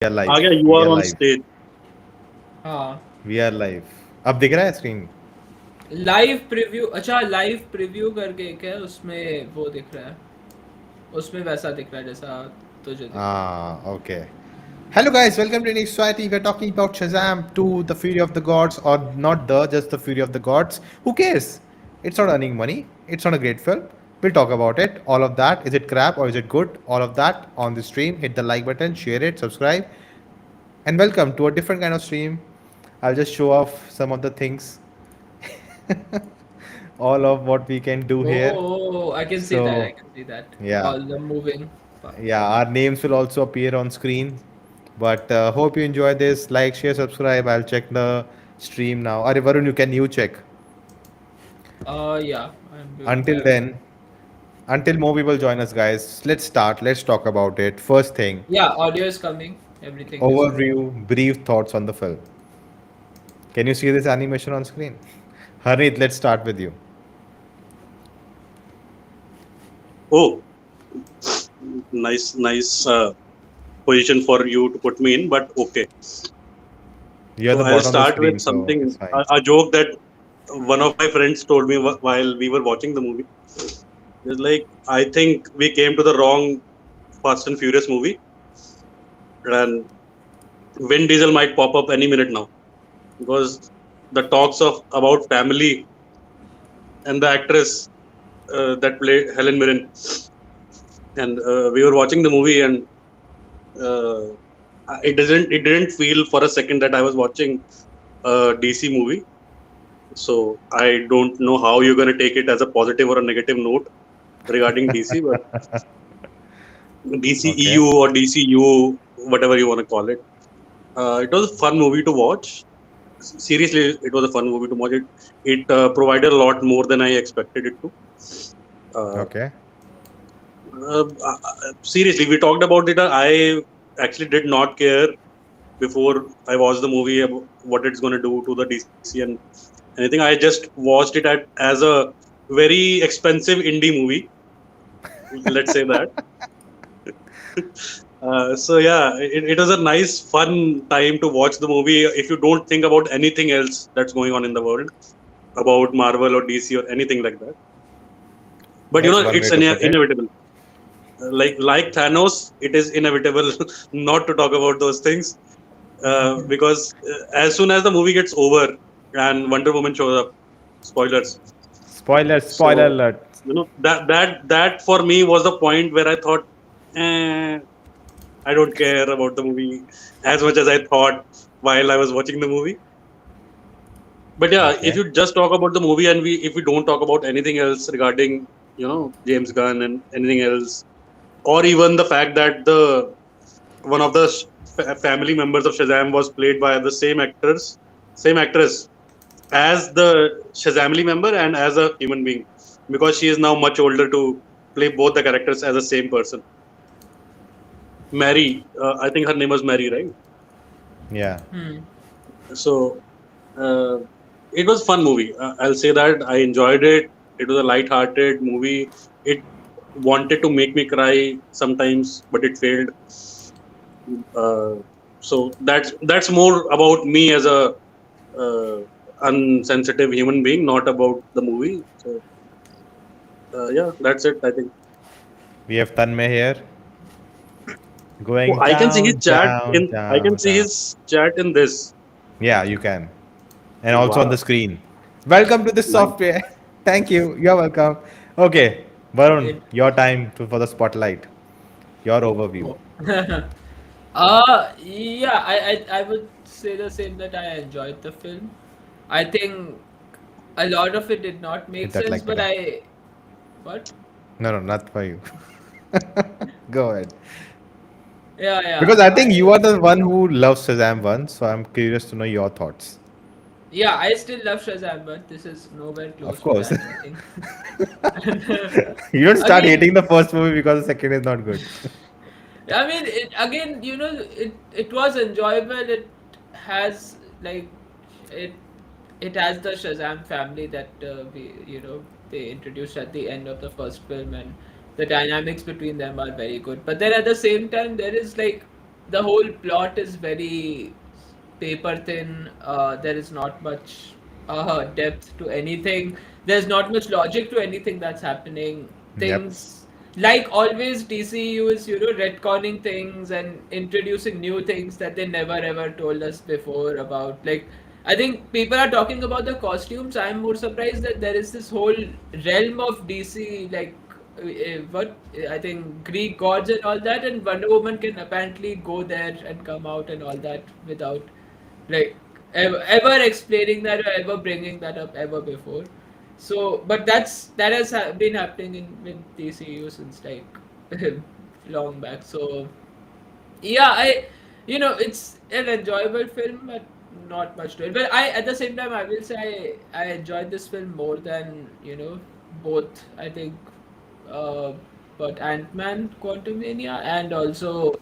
We are आ live. गया you We are are on live. Stage. हाँ We are live. अब दिख रहा है स्क्रीन? लाइव प्रीव्यू अच्छा लाइव प्रीव्यू करके एक है उसमें वो दिख रहा है उसमें वैसा दिख रहा है जैसा तुझे दिख रहा है Ah, okay. Hello guys, welcome to Nick Society. We're talking about Shazam 2, The Fury of the Gods, or not just The Fury of the Gods. Who cares? It's not earning money. It's not a great film. We'll talk about it. All of that. Is it crap or is it good? All of that on the stream. Hit the like button, share it, subscribe, and welcome to a different kind of stream. I'll just show off some of the things, all of what we can do here. oh I can see that So, I can see that yeah. all the moving Yeah, parts. our names will also appear on screen. But hope you enjoy this. Like, share, subscribe. I'll check the stream now. Are Varun, you check. Yeah I'm doing Until that. then, until more people join us, guys, let's start. Let's talk about it. First thing, Yeah, audio is coming, everything is good. overview, brief thoughts on the film. Can you see this animation on screen? Harneet, let's start with you. Oh, nice position for you to put me in, but okay. You're So the I'll bottom of the start with screen, so it's something, fine. a joke that one of my friends told me while we were watching the movie. It's like, I think we came to the wrong Fast and Furious movie, and Vin Diesel might pop up any minute now, because the talks of about family and the actress that played Helen Mirren, and we were watching the movie, and uh, it didn't feel for a second that I was watching a DC movie. So I don't know how you're going to take it as a positive or a negative note regarding DC, but Okay. DCEU or DCU, whatever you want to call it. It was a fun movie to watch. Seriously, it was a fun movie to watch. It provided a lot more than I expected it to. Uh, Okay. Seriously, we talked about it. I actually did not care before I watched the movie about what it's going to do to the DC and anything. I just watched it as a very expensive indie movie. Let's say that. So yeah, it was a nice, fun time to watch the movie. If you don't think about anything else that's going on in the world, about Marvel or DC or anything like that, but That's one it's way to put it. inevitable. Like Thanos, it is inevitable not to talk about those things, because as soon as the movie gets over and Wonder Woman shows up, spoilers. Spoiler So alert. that for me was the point where I thought, eh, I don't care about the movie as much as I thought while I was watching the movie. But yeah, if Okay. you just talk about the movie and if we don't talk about anything else regarding James Gunn and anything else, or even the fact that the one of the family members of Shazam was played by the same actress as the Shazamly member and as a human being, because she is now much older to play both the characters as the same person. Mary, I think her name was Mary, right? Yeah. Hmm. So uh, it was a fun movie. I'll say that I enjoyed it. It was a light-hearted movie. It wanted to make me cry sometimes, but it failed. Uh, so that's more about me as a uh, unsensitive human being, not about the movie. So yeah, that's it. I think. We have Tanmay here Oh, going I can see his down, chat down, in. I can down, see down. his chat in this. Yeah, you can. And also on the Wow, screen. Welcome to this nice. software. Thank you. You're welcome. Okay, Varun, It, your time for the spotlight. Your overview. oh. Yeah, I would say the same that I enjoyed the film. I think a lot of it did not make Hit that sense, like but button. I what? No, no, not for you. Go ahead. Yeah, yeah. Because I think you are the one who loves Shazam 1, so I'm curious to know your thoughts. Yeah, I still love Shazam, but this is nowhere Of close to course. that, I think. And You don't start again, hating the first movie because the second is not good. I mean, it was enjoyable. It has like it it has the Shazam family that they introduced at the end of the first film, and the dynamics between them are very good. But then at the same time, there is like the whole plot is very paper thin. There is not much depth to anything. There's not much logic to anything that's happening. Yep. Things like always, DCU is retconning things and introducing new things that they never ever told us before about. Like I think people are talking about the costumes. I'm more surprised that there is this whole realm of DC, like what I think Greek gods and all that, and Wonder Woman can apparently go there and come out and all that without like ever explaining that or ever bringing that up ever before. So, but that has been happening in with DCU since like long back. So yeah, it's an enjoyable film, but not much to it. But at the same time, I will say I enjoyed this film more than both. I think, uh, but Ant-Man, Quantumania, and also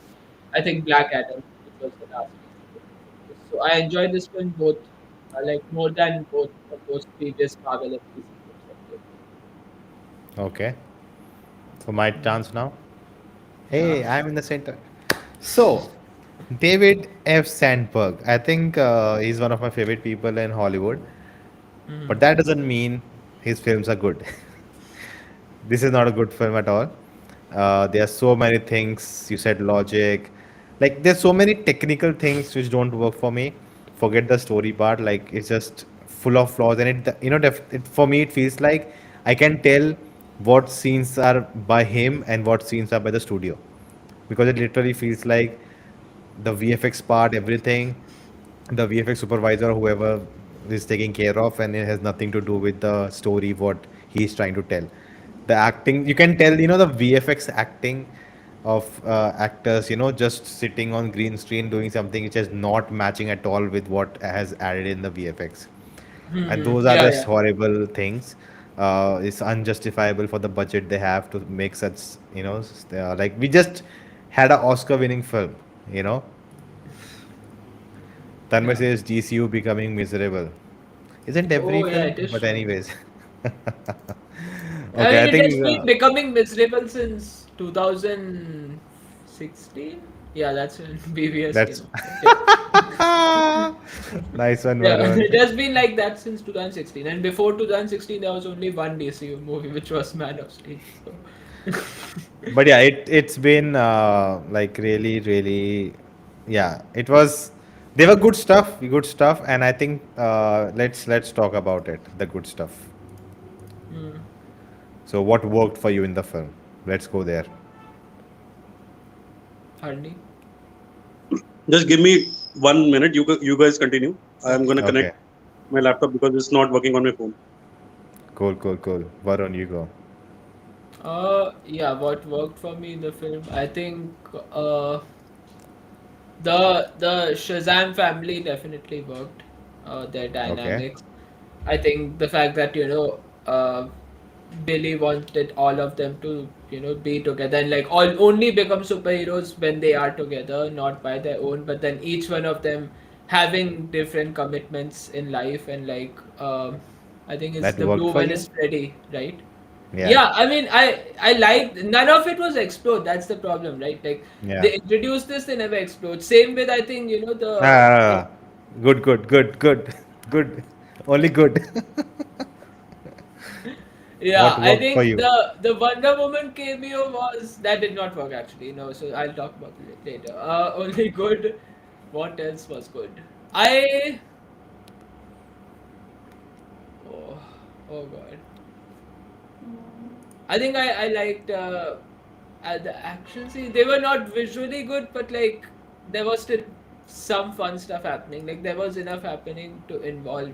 I think Black Adam, which was the last one. So I enjoyed this film both, like more than both of those previous Marvel and DC films. Okay. So my chance now. Yeah. Hey, I'm in the center. So, David F. Sandberg. I think he's one of my favorite people in Hollywood, but that doesn't mean his films are good. This is not a good film at all. There are so many things. You said logic. Like, there's so many technical things which don't work for me. Forget the story part. Like, it's just full of flaws. And for me, it feels like I can tell what scenes are by him and what scenes are by the studio, because it literally feels like the VFX part, everything, the VFX supervisor, whoever is taking care of, and it has nothing to do with the story, what he's trying to tell. The acting, you can tell, the VFX acting of actors, just sitting on green screen doing something which is not matching at all with what has added in the VFX, and those are Yeah, just yeah. horrible things. It's unjustifiable for the budget they have to make such, like we just had an Oscar winning film, you know. Tanmay Yeah. says GCU becoming miserable. Isn't every Oh, yeah, film? it is But true. anyways. I Okay, mean, I it has think. been becoming miserable since 2016. Yeah, that's when BBS came That's out. But yeah. nice one, Yeah, Varun. it has been like that since 2016. And before 2016, there was only one DCU movie, which was Man of Steel. So. But yeah, it's been like really, really, yeah. It was. They were good stuff, and I think let's talk about it. The good stuff. Hmm. So, what worked for you in the film? Let's go there. Harney. Just give me 1 minute. You guys continue. I'm Okay. gonna connect Okay. my laptop because it's not working on my phone. Cool, cool, cool. Varun, you go. Yeah, what worked for me in the film? I think the Shazam family definitely worked. Their Okay. dynamics. I think the fact that Billy wanted all of them to be together and like all only become superheroes when they are together, not by their own. But then each one of them having different commitments in life and like I think it's That the worked blue for one you? is Freddy, right? Yeah. Yeah, I mean, I like none of it was explored. That's the problem, right? Like Yeah. they introduced this, they never explode. Same with I think the Ah, good, good, good, good, good. Only good. yeah, What I worked for think you? the Wonder Woman cameo was that did not work actually. No, so I'll talk about it later. Only good. What else was good? I oh, oh god. I think I liked the action scenes. They were not visually good, but like there was still some fun stuff happening. Like there was enough happening to involve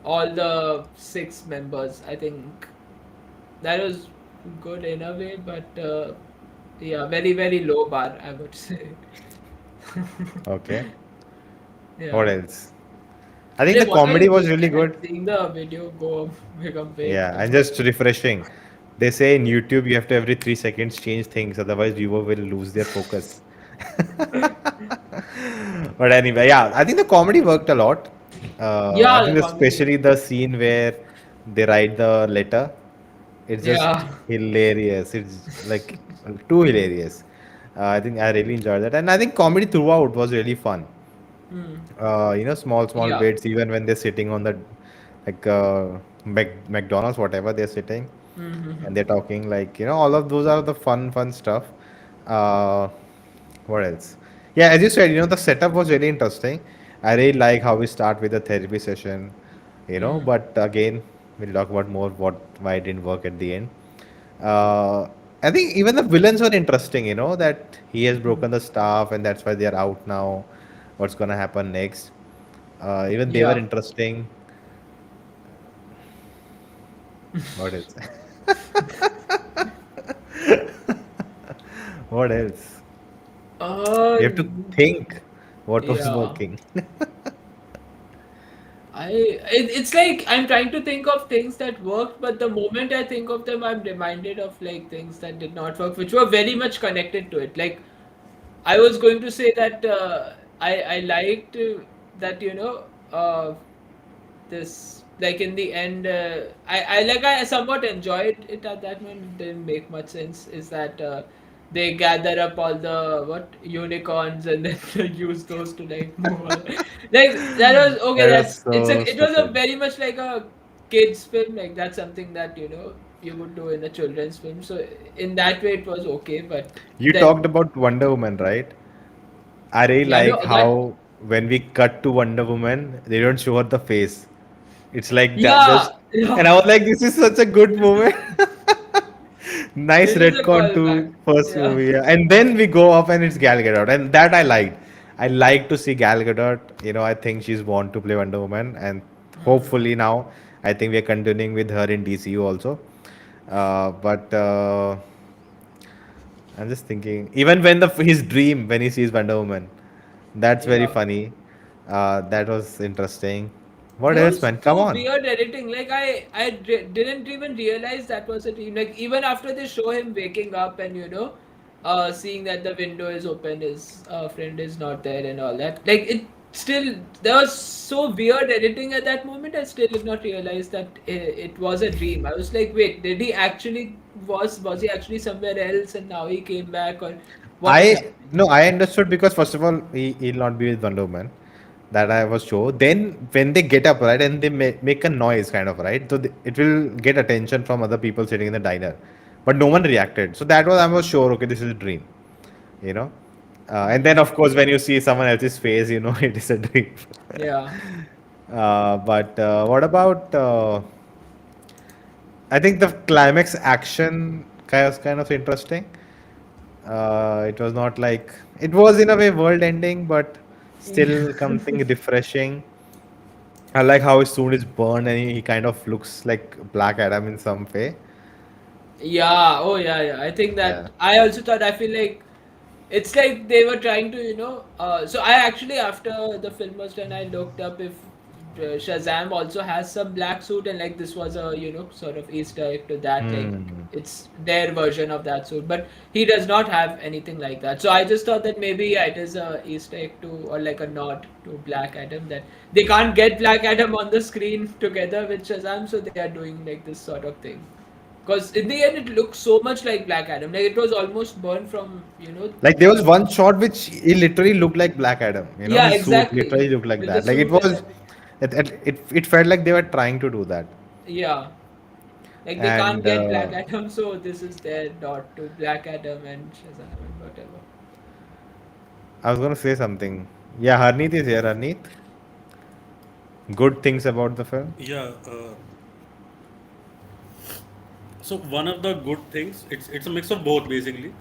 all the six members. I think that was good in a way, but yeah, very very low bar, I would say. Okay. What Yeah. else? I think the Like, what are you comedy was doing? really I'm good. seeing the video go become big. Yeah, I'm and not just sure. refreshing. They say in YouTube you have to every 3 seconds change things, otherwise viewer will lose their focus. But anyway, yeah, I think the comedy worked a lot. I Yeah, the think comedy. especially the scene where they write the letter, it's just Yeah. hilarious. It's like too hilarious. I think I really enjoyed that, and I think comedy throughout was really fun. Hmm. Small Yeah. bits, even when they're sitting on the like McDonald's, whatever they're sitting, Mm-hmm. and they're talking, like, all of those are the fun stuff. Uh, what else? Yeah, as you said, the setup was really interesting. I really like how we start with a therapy session, Hmm. but again, we'll talk about more why it didn't work at the end. Uh, I think even the villains were interesting, that he has broken the staff and that's why they're out now. What's gonna happen next? Even they were Yeah. interesting. What else? What else? Uh, You have to think what was yeah. working. It's like I'm trying to think of things that worked, but the moment I think of them, I'm reminded of like things that did not work, which were very much connected to it. Like I was going to say that I liked that this like in the end I somewhat enjoyed it at that moment. It didn't make much sense. Is that they gather up all the what unicorns and then use those to like move on. Like that was okay. That was That's so it was a stupid. very much like a kids film. Like that's something that you would do in a children's film. So in that way it was okay. But You then talked about Wonder Woman, right? I really yeah, no, like that how when we cut to Wonder Woman, they don't show her the face. It's like that yeah, just, and I yeah. was like, this is such a good moment. Nice It is a retcon callback. to first Yeah. movie, yeah. And then we go up and it's Gal Gadot, and that I liked. I like to see Gal Gadot. I think she's born to play Wonder Woman, and hopefully now, I think we're continuing with her in DCU also. But I'm just thinking, even when his dream when he sees Wonder Woman, that's very Yeah. funny. That was interesting. What There else, was man? Come so on. weird editing. Like didn't even realize that was a dream. Like even after they show him waking up and seeing that the window is open, his friend is not there and all that. Like it still there was so weird editing at that moment. I still did not realize that it was a dream. I was like, wait, did he actually was he actually somewhere else and now he came back or what is I happening? no, I understood because first of all, he'll not be with Wonder Woman. That I was sure. Then when they get up, right, and they make a noise, kind of, right, so it will get attention from other people sitting in the diner, but no one reacted. So that was I was sure. Okay, this is a dream, you know. And then of course, when you see someone else's face, it is a dream. Yeah. But what about? I think the climax action kind of interesting. It was not like it was in a way world ending, but still something refreshing. I like how his suit is burned and he kind of looks like Black Adam in some way. Yeah, oh yeah, yeah. I think Yeah. that I also thought I feel like it's like they were trying to, so I actually after the film was done, I looked up if Shazam also has some black suit and like this was a, sort of Easter egg to that, like Hmm. it's their version of that suit, but he does not have anything like that. So I just thought that maybe yeah, it is a Easter egg to or like a nod to Black Adam that they can't get Black Adam on the screen together with Shazam, so they are doing like this sort of thing. Because in the end, it looks so much like Black Adam. Like it was almost burned from, Like there was one shot which he literally looked like Black Adam. yeah, His suit exactly. literally looked like With the that. Like it suit and was, everything. it felt like they were trying to do that. Yeah. Like they can't And get Black Adam, so this is their dot to Black Adam and Shazam and whatever. I was gonna say something. Yeah, Harneet is here. Harneet, good things about the film. Yeah. So one of the good things, it's a mix of both basically.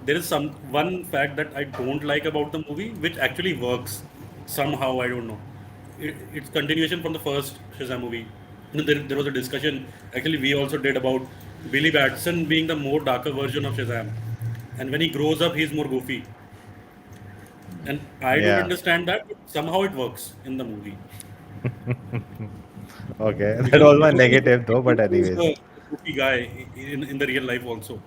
There is some one fact that I don't like about the movie, which actually works somehow. I don't know. It's continuation from the first Shazam movie. There was a discussion. Actually, we also did about Billy Batson being the more darker version of Shazam, and when he grows up, he's more goofy. And I don't Yeah. understand that, but somehow it works in the movie Okay, that because was my because negative though. But he is anyways, the goofy guy in the real life also.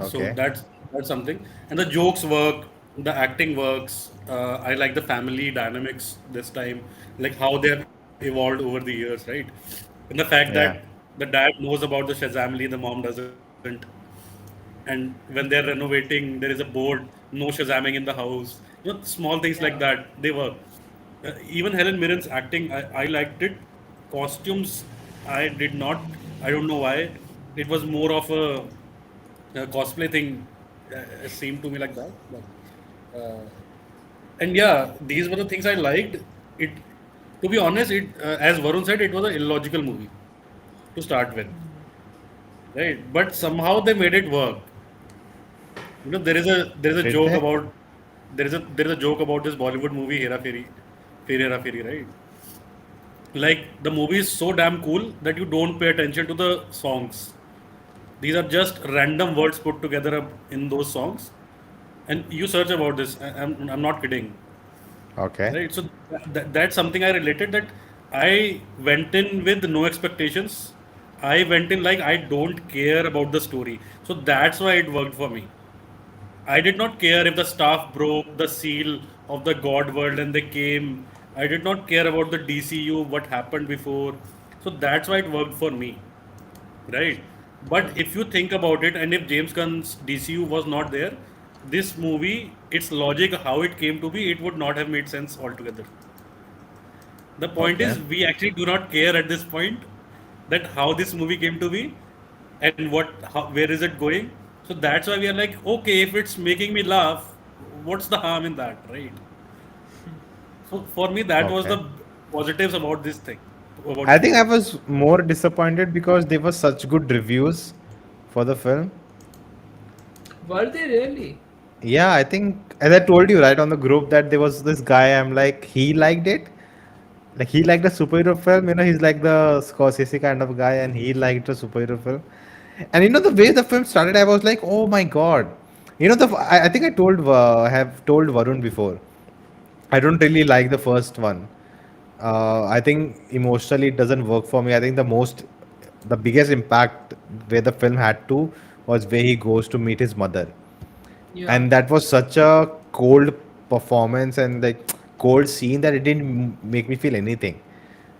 So okay. that's something, and the jokes work, the acting works. I like the family dynamics this time, like how they have evolved over the years, right? And the fact that Yeah. the dad knows about the Shazamly, the mom doesn't, and And when they're renovating, there is a board, no shazamming in the house. Small things like Yeah. that, they work. Even Helen Mirren's acting, I liked it. Costumes, I did not. I don't know why. It was more of a cosplay thing. It seemed to me like that. And yeah, these were the things I liked. It, to be honest, as Varun said, it was an illogical movie to start with, right? But somehow they made it work. There is a Did joke they? about there is a joke about this Bollywood movie Hera Feri, right? Like the movie is so damn cool that you don't pay attention to the songs. These are just random words put together in those songs, and you search about this. I'm not kidding, Okay. right? So that's something I related, that I went in with no expectations. I went in like I don't care about the story, so that's why it worked for me. I did not care if the staff broke the seal of the God world and they came. I did not care about the DCU, what happened before. So that's why it worked for me, right? But if you think about it, and if James Gunn's DCU was not there, this movie, its logic, how it came to be, it would not have made sense altogether. The point Okay. is, we actually do not care at this point that how this movie came to be and where is it going. So that's why we are like, okay, if it's making me laugh, what's the harm in that, right? So for me, that was Okay. the positives about this thing, about I this think I movie. was more disappointed because there were such good reviews for the film. Were they really? Yeah, I think as I told you right on the group that there was this guy. I'm like he liked it. Like he liked a superhero film. He's like the Scorsese kind of guy, and he liked a superhero film. And the way the film started, I was like, oh my god. I think have told Varun before. I don't really like the first one. I think emotionally it doesn't work for me. I think the biggest impact where the film had to was where he goes to meet his mother, Yeah. and that was such a cold performance and like cold scene that it didn't make me feel anything.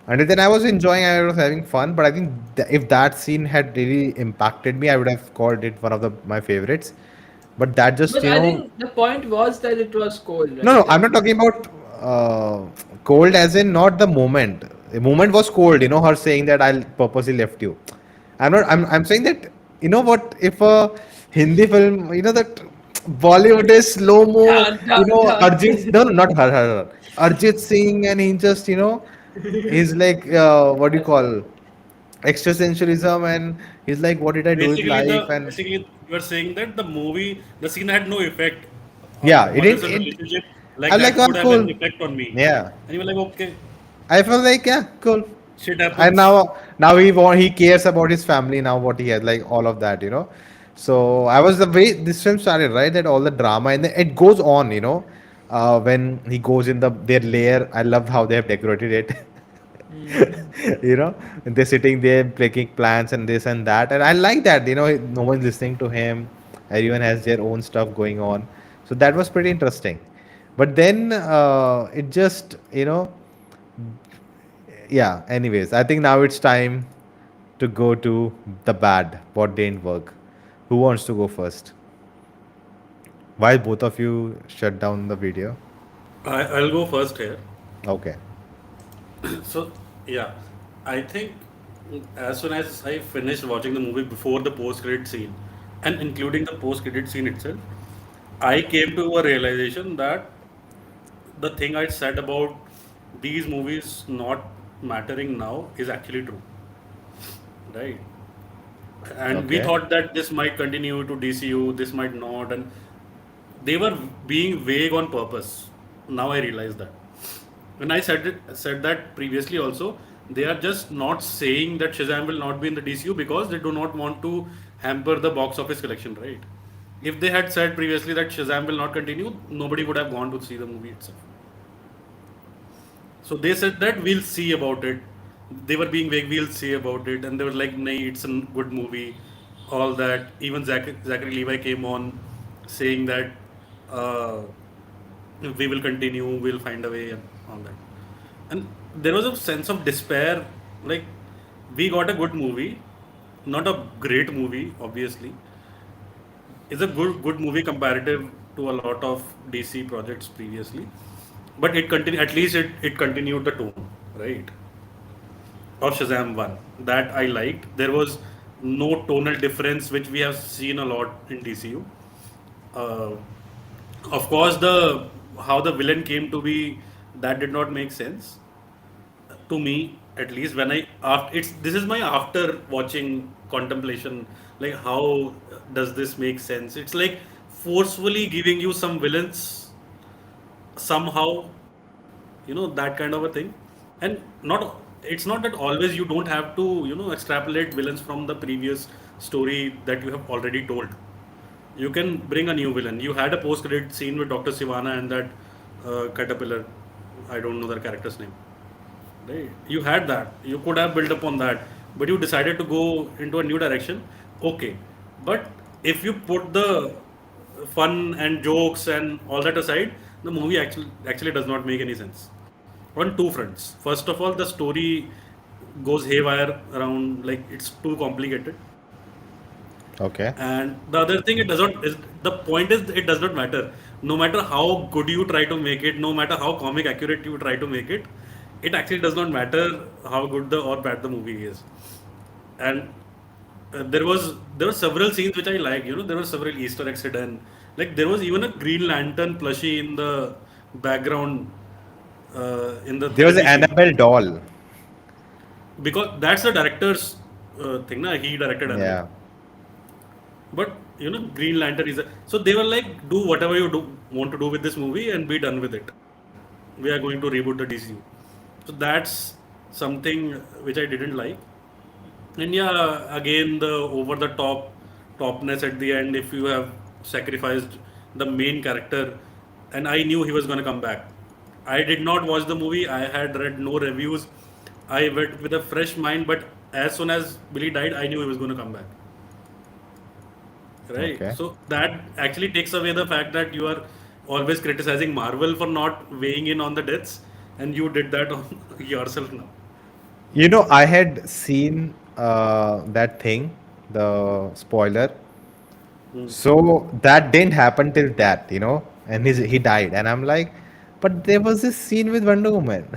And then I was enjoying, I was having fun, but I think if that scene had really impacted me, I would have called it one of my favorites. But that just But I think the point was that it was cold, no, right? no, I'm not talking about cold as in not the moment. The moment was cold, her saying that I'll purposely left you. I'm saying that, what, if a Hindi film, that Bollywood is slow mo, Dun, dun, dun. Arjit, no, no, not her. Arjit Singh, and he just, he's like, what do you call, existentialism, and he's like, what did I do with life? And Basically you are saying that the scene had no effect on yeah, the mother son relationship, like I'm like, that oh, could have an cool. effect on me. Yeah. And you were like, okay, I felt like, yeah, cool. shit And happens. now he cares about his family now, what he has, like all of that. So I was the way this film started, right? That all the drama, and then it goes on. When he goes in their lair, I loved how they have decorated it. Hmm. And they're sitting there breaking plans and this and that, and I like that. No one's listening to him. Everyone has their own stuff going on, so that was pretty interesting. But then it just yeah. Anyways, I think now it's time to go to the bad. What didn't work? Who wants to go first? Why both of you shut down the video? I'll go first here. Okay. So yeah, I think as soon as I finished watching the movie before the post-credit scene, and including the post-credit scene itself, I came to a realization that the thing I said about these movies not mattering now is actually true, right? And we Okay. thought that this might continue to DCU, this might not, and they were being vague on purpose. Now I realize that. When I said that previously also, they are just not saying that Shazam will not be in the DCU because they do not want to hamper the box office collection, right? If they had said previously that Shazam will not continue, nobody would have gone to see the movie itself. So they said that we'll see about it. They were being vague, we'll see about it, and they were like, "Nay, it's a good movie." All that. Even Zachary Levi came on saying that uh, we will continue, we'll find a way, and all that. And there was a sense of despair. Like we got a good movie, not a great movie, obviously, is a good movie comparative to a lot of DC projects previously, but it continue at least it continued the tone, right? Of Shazam 1 that I liked. There was no tonal difference which we have seen a lot in DCU. Uh, of course, the how the villain came to be, that did not make sense to me, at least when I after it's this is my after watching contemplation, like how does this make sense? It's like forcefully giving you some villains somehow, that kind of a thing. And not it's not that always you don't have to extrapolate villains from the previous story that you have already told. You can bring a new villain. You had a post credit scene with Dr. Sivana and that caterpillar. I don't know their character's name. Right? You had that. You could have built upon that, but you decided to go into a new direction. Okay, but if you put the fun and jokes and all that aside, the movie actually does not make any sense on two fronts. First of all, the story goes haywire around, like it's too complicated. Okay. And the other thing, it does not is the point is it does not matter. No matter how good you try to make it, no matter how comic accurate you try to make it actually does not matter how good the or bad the movie is. And there were several scenes which I like. There were several Easter eggs hidden. Like there was even a Green Lantern plushie in the background in the There was an trilogy scene, Annabelle doll. because that's the director's thing. Na? He directed Annabelle. Yeah. But Green Lantern is so they were like, do whatever you want to do with this movie and be done with it. We are going to reboot the DCU. So that's something which I didn't like. And yeah, again the over the topness at the end. If you have sacrificed the main character, and I knew he was going to come back. I did not watch the movie. I had read no reviews. I went with a fresh mind, but as soon as Billy died, I knew he was going to come back. Right. Okay. So that actually takes away the fact that you are always criticizing Marvel for not weighing in on the deaths, and you did that on yourself now. I had seen that thing, the spoiler. Hmm. So that didn't happen till that, and he died, and I'm like, but there was this scene with Wonder Woman,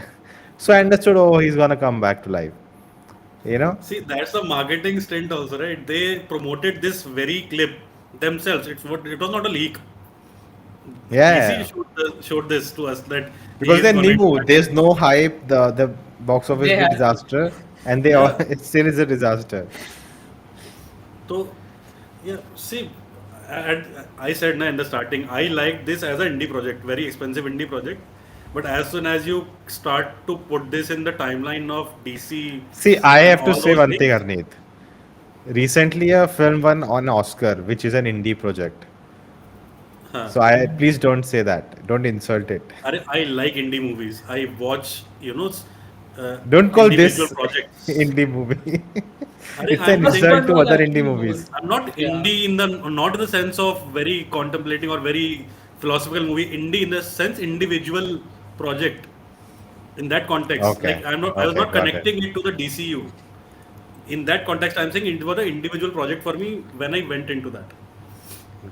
so I understood. Oh, he's gonna come back to life, you know? See, that's the marketing stint also, right? They promoted this very clip themselves. It was not a leak. DC Yeah, showed this to us that he because is they gonna knew interact with. there's no hype. The box office They will be have disaster, and they all Yeah. it still is a disaster. So, yeah, see, I said na in the starting, I like this as an indie project, very expensive indie project. But as soon as you start to put this in the timeline of DC See, I and have to all say those one thing, things, Harneet. Recently, a film won an Oscar, which is an indie project. huh, So I please don't say that. Don't insult it. I like indie movies. I watch, Don't call individual this projects. indie movie. It's an I'm first saying insult one to was other indie actually movies. Nolan. I'm not Yeah. indie not in the sense of very contemplating or very philosophical movie. Indie in the sense individual project in that context. Okay. Like I was Okay. not Got it. connecting it to the DCU. In that context, I'm saying it was an individual project for me when I went into that.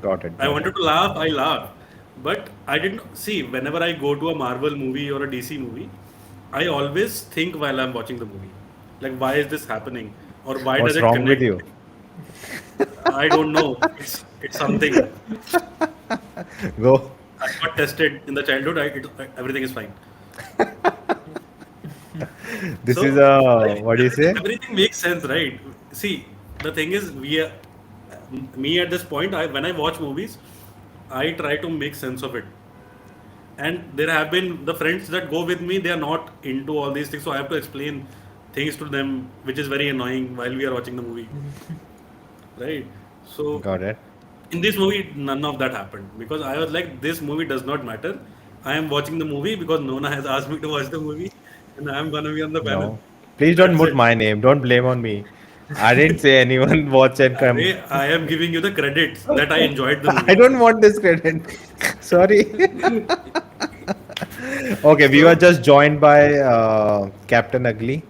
Got it. I Got it. wanted to laugh, I laughed. But I didn't see whenever I go to a Marvel movie or a DC movie, I always think while I'm watching the movie. Like, why is this happening? Or why does What's it wrong with connect? you? I don't know. It's something. Go. I got tested in the childhood. Everything is fine. This is So a like what do you say? everything makes sense, right? See, the thing is, me at this point, when I watch movies, I try to make sense of it. And there have been the friends that go with me; they are not into all these things, so I have to explain things to them, which is very annoying while we are watching the movie, right? So Got it. in this movie, none of that happened because I was like, this movie does not matter. I am watching the movie because Nona has asked me to watch the movie, and I am gonna be on the panel. No. Please don't That's put it. my name. Don't blame on me. I didn't say anyone watch and come. I am giving you the credits that I enjoyed the I movie. don't want this credit. Sorry. Okay, we were So, just joined by Captain Ugly.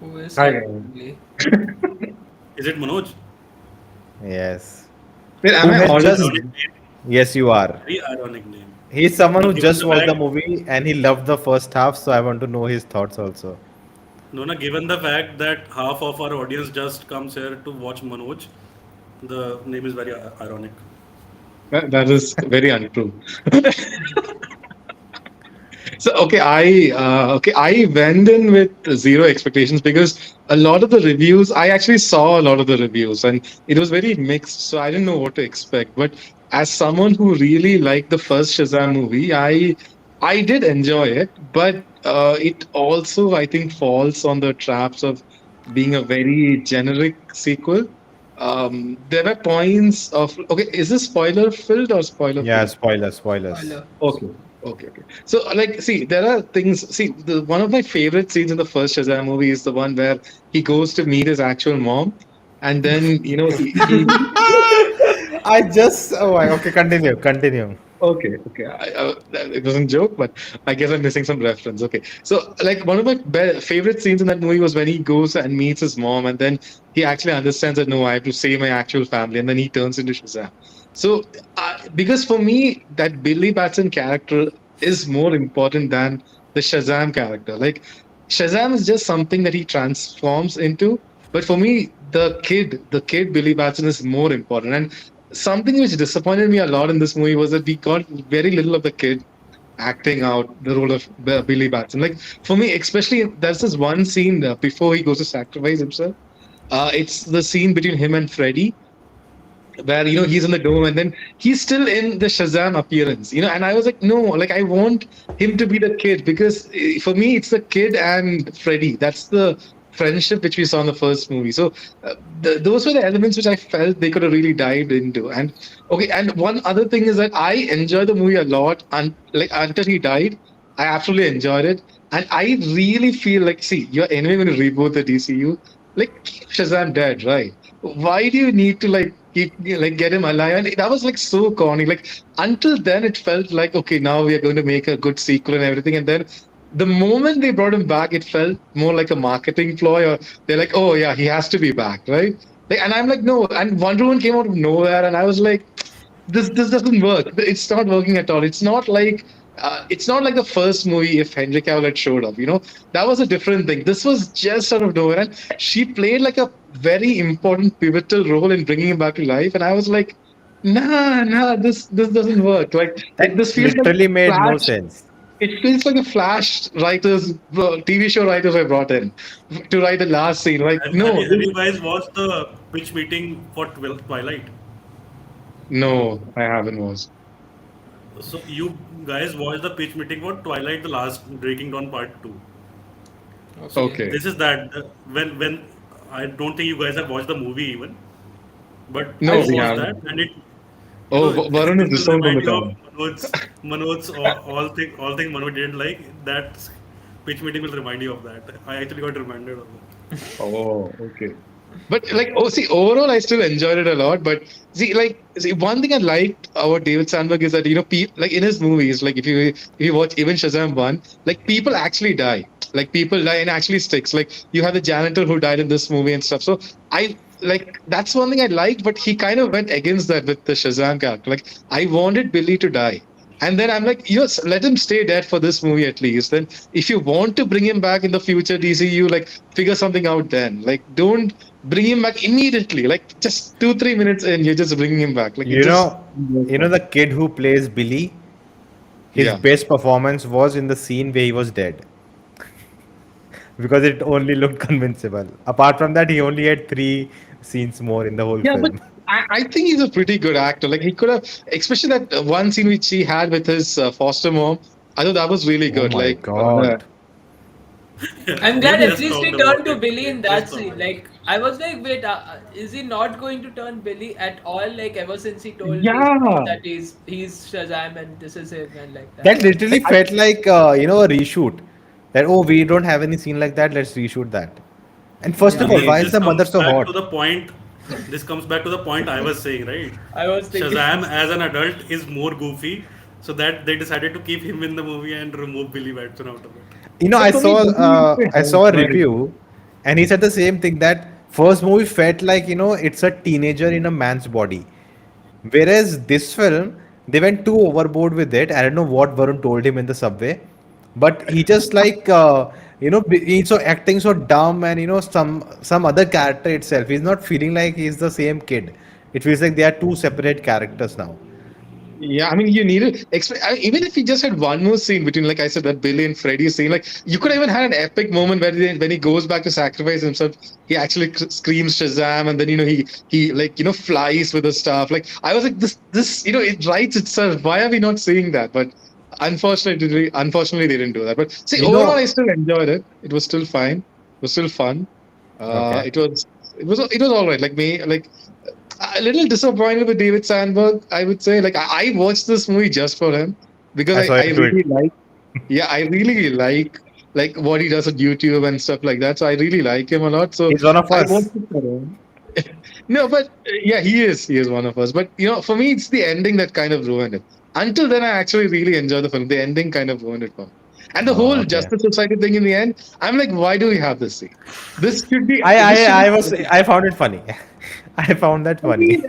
Who is Hi, Captain Lee? is it Manoj? Yes. Wait, am Who I has Very audible? just. ironic name. Yes, you are. Very ironic name. He's someone No, who given just the watched the fact, movie and he loved the first half, so I want to know his thoughts also. no, given the fact that half of our audience just comes here to watch Manoj, the name is very ironic. That is very untrue. So okay, I went in with zero expectations because a lot of the reviews, I actually saw a lot of the reviews, and it was very mixed. So I didn't know what to expect. But as someone who really liked the first Shazam movie, I did enjoy it. But it also, I think, falls on the traps of being a very generic sequel. There were points of okay. Is this spoiler filled or spoiler Yeah, free? spoilers, spoilers. Spoiler. Okay. Okay. So, like, see, there are things. See, the one of my favorite scenes in the first Shazam movie is the one where he goes to meet his actual mom, and then he I just. Oh, okay, continue, continue. Okay, okay. It wasn't a joke, but I guess I'm missing some reference. Okay, so like one of my favorite scenes in that movie was when he goes and meets his mom, and then he actually understands that no, I have to save my actual family, and then he turns into Shazam. So, because for me, that Billy Batson character is more important than the Shazam character. Like Shazam is just something that he transforms into, but for me, the kid Billy Batson is more important. And something which disappointed me a lot in this movie was that we got very little of the kid acting out the role of Billy Batson. Like for me, especially there's this one scene before he goes to sacrifice himself. It's the scene between him and Freddy where he's in the dome and then he's still in the Shazam appearance, and I was like, no, like I want him to be the kid because for me it's the kid and Freddy. That's the friendship which we saw in the first movie. So those were the elements which I felt they could have really dived into. And okay, and one other thing is that I enjoyed the movie a lot, and like until he died, I absolutely enjoyed it. And I really feel like, see, you're anyway going to reboot the DCU, like keep Shazam dead, right? Why do you need to like keep like get him alive? And that was like so corny. Like until then, it felt like okay, now we are going to make a good sequel and everything. And then the moment they brought him back, it felt more like a marketing ploy, or they're like, oh yeah, he has to be back, right? Like, and I'm like, no. And Wonder Woman came out of nowhere, and I was like, this doesn't work. It's not working at all. It's not like the first movie if Henry Cavill had showed up. That was a different thing. This was just out of nowhere, and she played like a very important pivotal role in bringing him back to life. And I was like, nah, this doesn't work. Like That this feels like literally made no Flash. sense. It feels like a Flash writers, TV show writers I brought in to write the last scene. Like, no, Have you guys watched the pitch meeting for Twilight? no, I haven't was. So you guys watched the pitch meeting for Twilight, the last Breaking Dawn Part 2. So Okay. Okay. this is that when I don't think you guys have watched the movie even, but I No, this we watched was it. that, haven't. and it Oh, Varun this is will disowned from the remind you of channel. Manoj's all thing Manoj didn't like. That pitch meeting will remind you of that. I actually got reminded of that. Oh, okay. But like, oh, see, overall, I still enjoyed it a lot. But see, one thing I liked about David Sandberg is that like in his movies, like if you watch even Shazam one, like people actually die, like people die and actually sticks. Like you have the janitor who died in this movie and stuff. So I like that's one thing I liked, but he kind of went against that with the Shazam character. Like I wanted Billy to die. And then I'm like, yes, let him stay dead for this movie at least. Then, if you want to bring him back in the future DCU, like figure something out then. Like, don't bring him back immediately. Like, just 2-3 minutes in, you're just bringing him back. Like, it You just know, the kid who plays Billy, his yeah. best performance was in the scene where he was dead because it only looked convincible. Apart from that, he only had three scenes more in the whole Yeah, but film. I think he's a pretty good actor. Like, he could have, especially that one scene which he had with his foster mom. I thought that was really Oh good. my Like, god. I'm We glad at just least he talked turned about to it. Billy We in just that talked scene. about it. Like, I was like, wait, is he not going to turn Billy at all? Like, ever since he told his mom yeah. that he's Shazam and this is him and like that. That literally Like, felt like a reshoot. That oh, we don't have any scene like that. Let's reshoot that. And first of Yeah, all, Again, why is this the mother comes so back to hot? the point. This comes back to the point I was saying, right? I was thinking. Shazam as an adult is more goofy, so that they decided to keep him in the movie and remove Billy Batson out of it. You know, but I for me, saw Billy used to I help. saw a Like, review, and he said the same thing that First movie felt like, it's a teenager in a man's body. Whereas this film, they went too overboard with it. I don't know what Varun told him in the subway, but he just like, he's so acting so dumb, and some other character itself. He's not feeling like he's the same kid. It feels like they are two separate characters now. Yeah, I mean, you need to even if he just had one more scene between, like I said, that Billy and Freddy scene, like you could have even had an epic moment where when he goes back to sacrifice himself, he actually screams Shazam, and then he like flies with the stuff. Like I was like, this it writes itself. Why are we not seeing that? But unfortunately, they didn't do that. But see, You overall, know, I still enjoyed it. It was still fine. It was still fun. okay. It was all right. Like me, like a little disappointed with David Sandberg, I would say. Like I watched this movie just for him because I saw I your tweet. really like, yeah, I really like what he does on YouTube and stuff like that. So I really like him a lot. So He's one of I watched us. it for him. No, but yeah, he is one of us. But for me, it's the ending that kind of ruined it. Until then, I actually really enjoyed the film. The ending kind of ruined it for me. And the Oh, whole okay. Justice Society thing in the end, I'm like, why do we have this scene? This should be. I This should I I be. was I found it funny. I found that I funny. mean,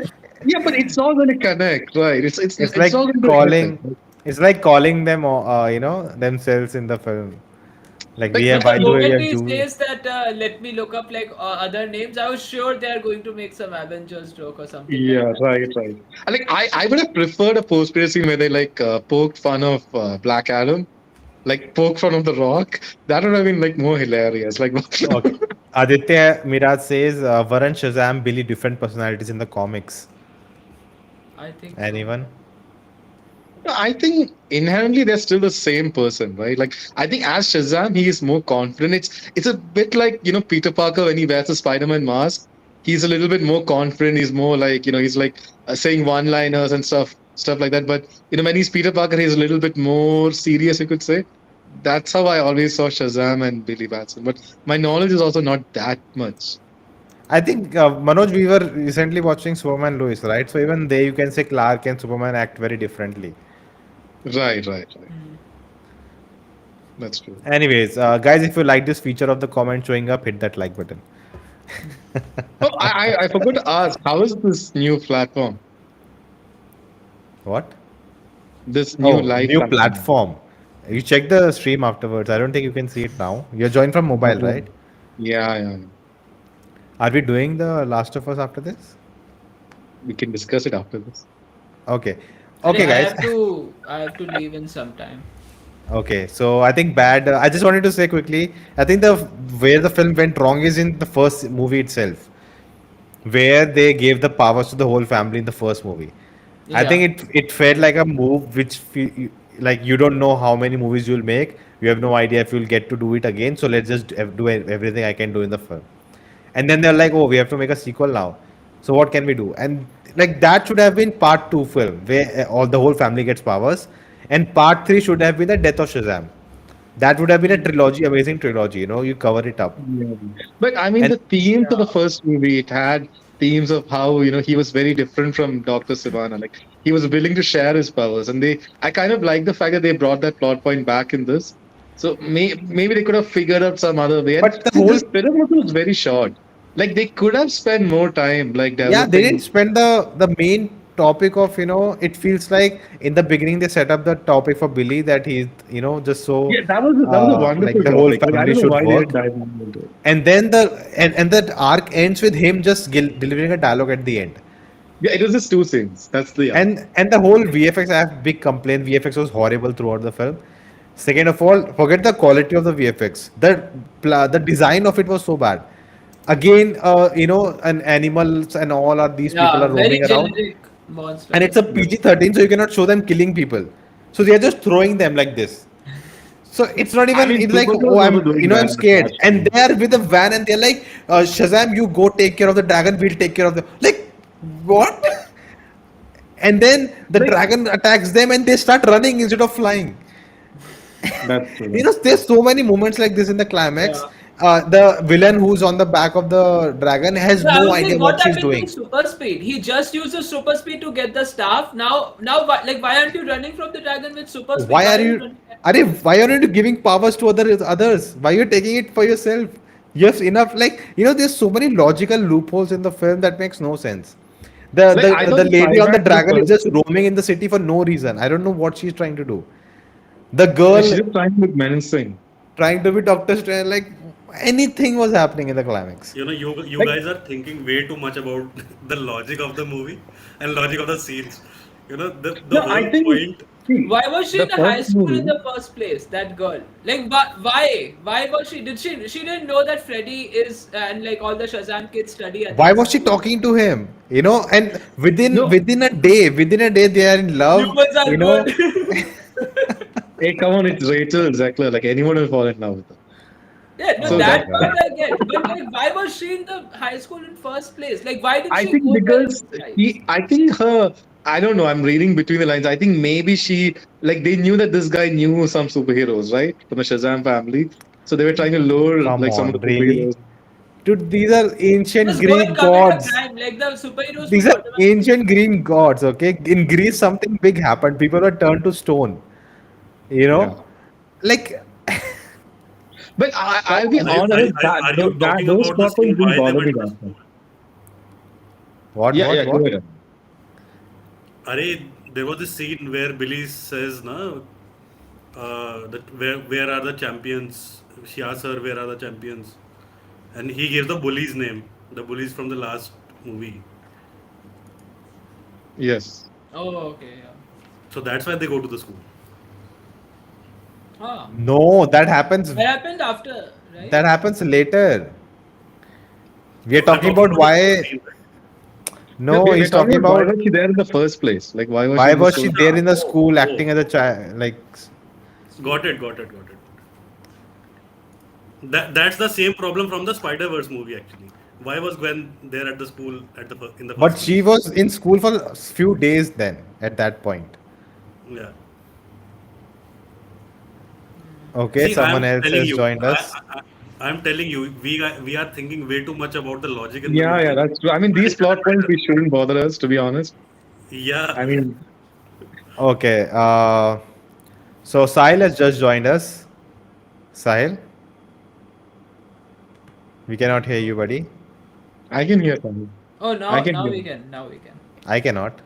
yeah, but it's not going to connect, right? It's It's not like going to connect. calling, it's like calling them, themselves in the film. Like we Like, have, But the by the way, we moment have he Jews. says that, let me look up like other names, I was sure they are going to make some Avengers joke or something like yeah, that. right, right. I would have preferred a post-credit scene where they like poked fun of Black Adam, like poke fun of The Rock. That would have been like more hilarious. Like, Okay. Aditya Miraj says Varun, Shazam, Billy different personalities in the comics. I think so. Anyone? I think inherently they're still the same person, right? Like I think as Shazam, he is more confident. It's a bit like Peter Parker when he wears a Spider-Man mask. He's a little bit more confident. He's more like he's like saying one-liners and stuff like that. But when he's Peter Parker, he's a little bit more serious, you could say. That's how I always saw Shazam and Billy Batson. But my knowledge is also not that much. I think Manoj, we were recently watching Superman Lois, right? So even there, you can say Clark and Superman act very differently. Right, right, right. Hmm. That's true. Anyways, guys, if you like this feature of the comment showing up, hit that like button. Oh, I forgot to ask, how is this new platform? What? This new Oh, live new platform. platform. You check the stream afterwards. I don't think you can see it now. You're joined from mobile, No. right? Yeah, yeah. Are we doing the Last of Us after this? We can discuss it after this. Okay. Arey, Okay, guys. I have to leave in some time. Okay, so I think bad. I just wanted to say quickly. I think the where the film went wrong is in the first movie itself, where they gave the powers to the whole family in the first movie. I think Yeah. it felt like a move which like you don't know how many movies you'll make. You have no idea if you'll get to do it again. So let's just do everything I can do in the film. And then they're like, oh, we have to make a sequel now. So what can we do? And like that should have been part two film where all the whole family gets powers, and part three should have been the death of Shazam. That would have been a Hmm. trilogy, amazing trilogy. You cover it up. Yeah. But I mean, And the themes of the Yeah. first movie, it had themes of how, he was very different from Dr. Sivana. Like, he was willing to share his powers. And I kind of like the fact that they brought that plot point back in this. So maybe they could have figured out some other way. And but the see, whole this film also was very short. Like, they could have spent more time, like, yeah, they didn't developing. spend the main topic of it feels like in the beginning they set up the topic for Billy that he's just so Yeah, that was a like wonderful the whole topic. Like, I family don't know should why they work. didn't dive into it. And then and that arc ends with him just delivering a dialogue at the end. Yeah, it was just two scenes. That's the arc. And the whole VFX, I have big complaint. VFX was horrible throughout the film. Second of all, forget the quality of the VFX. The design of it was so bad. Again, and animals and all are these people are Yeah, very roaming around, generic and it's a monsters. PG-13, so you cannot show them killing people. So they are just throwing them like this. So it's not I even. mean, It's like, Supergirl oh, was also I'm doing I'm bad, but scared, that's and fine. they are with a van, and they're like, Shazam, you go take care of the dragon. We'll take care of the like, what? And then the Like, dragon attacks them, and they start running instead of flying. that's true. There's so many moments like this in the climax. Yeah. The villain who's on the back of the dragon has So I no was idea like, what what she's happened to doing. super speed? He just uses super speed to get the staff. Now, like, why aren't you running from the dragon with super speed? Why Why are are you you? running? Why are you giving powers to others? Why are you taking it for yourself? Yes, enough. Like, there's so many logical loopholes in the film that makes no sense. The Like I thought the the lady on the climax was dragon is just perfect. roaming in the city for no reason. I don't know what she's trying to do. The Yeah, girl she's just trying to look menacing. trying to be Doctor Strange, like anything was happening in the climax. You Like guys are thinking way too much about the logic of the movie and logic of the scenes. The no, I whole think point. see Why was she the in a first high school in movie. the first place? That girl. Like, why? Why was she? Did she? She didn't know that Freddy is and like all the Shazam kids study at Why that was she school. talking to him? And within No, within a day they are in love. Humans are You know, good. hey, come on, it's Rachel Zegler. Like anyone will fall in love with her. Yeah, no, oh So my that that god. part I get. But like, why was she in the high school in first place? Like, why did I she think go there in because the first place? I think her, I don't know, I'm reading between the lines. I think maybe she, like, they knew that this guy knew some superheroes, right? From the Shazam family. So they were trying to lure, Come like, some of on, the really? superheroes. Dude, these are ancient Just go and Greek commit a gods. crime. Like the superheroes These will are automatically. ancient Greek gods, okay? In Greece, something big happened. People were turned to stone. You Yeah. know? Like, But come I'll be on. honest, Are you that talking those about the plot scene points didn't why they bother me went to the that much. school? What, Yeah, what, yeah, go what? ahead. Arey, there was this scene where Billy says, "Na, that where are the champions?" She asks her, "Where are the champions?" And he gives the bully's name, the bullies from the last movie. Yes. Oh, okay, yeah. So that's why they go to the school. Huh. No, that happens. That happened after, right? That happens later. We are No, I'm talking talking about about the first why. scene. Right? No, No, we're he's talking talking about why about was she there in the first place? Like, why was she why in the was she store? there Yeah. in the Oh, school oh. acting as a child? Like, Got it. Got it. Got it. That's the same problem from the Spider Verse movie actually. Why was Gwen there at the school in the but first she place? was in school for a few days then. At that point, Yeah. okay, See, someone I'm else telling has you, joined us. I'm telling you, we are thinking way too much about the logic in the Yeah, yeah, movie. that's true. I mean, these plot points we shouldn't bother us, to be honest. Yeah. I mean, Okay, so Sahil has just joined us. Sahil, we cannot hear you, buddy. I can hear something. Oh, I now can now hear. we can. Now we can. I cannot.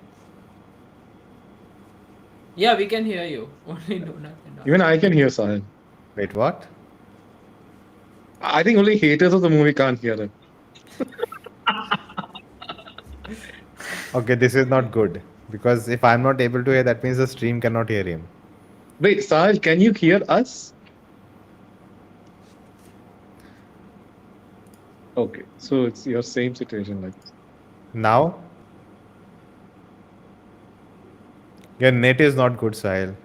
Yeah, we can hear you. Only Nona cannot. Even I can hear Sahil. Wait, what? I think only haters of the movie can't hear it. Okay, this is not good because if I'm not able to hear, that means the stream cannot hear him. Wait, Sahil, can you hear us? Okay, so it's your same situation like this. Now, your net is not good, Sahil.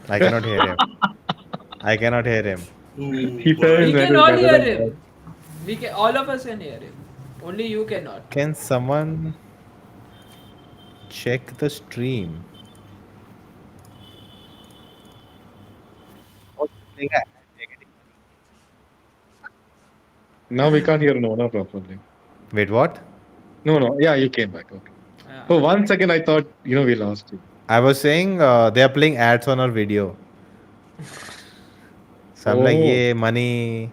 I cannot hear him. I cannot hear him. Ooh, He said his We boy. net can is all better hear than him. ours. We can. All of us can hear him. Only you cannot. Can someone check the stream? Now we can't hear Nona properly. Wait, what? No, no. Yeah, you came back. Okay. Yeah. For 1 second, I thought, we lost you. I was saying they are playing ads on our video. So I'm like, Oh, yeah, money.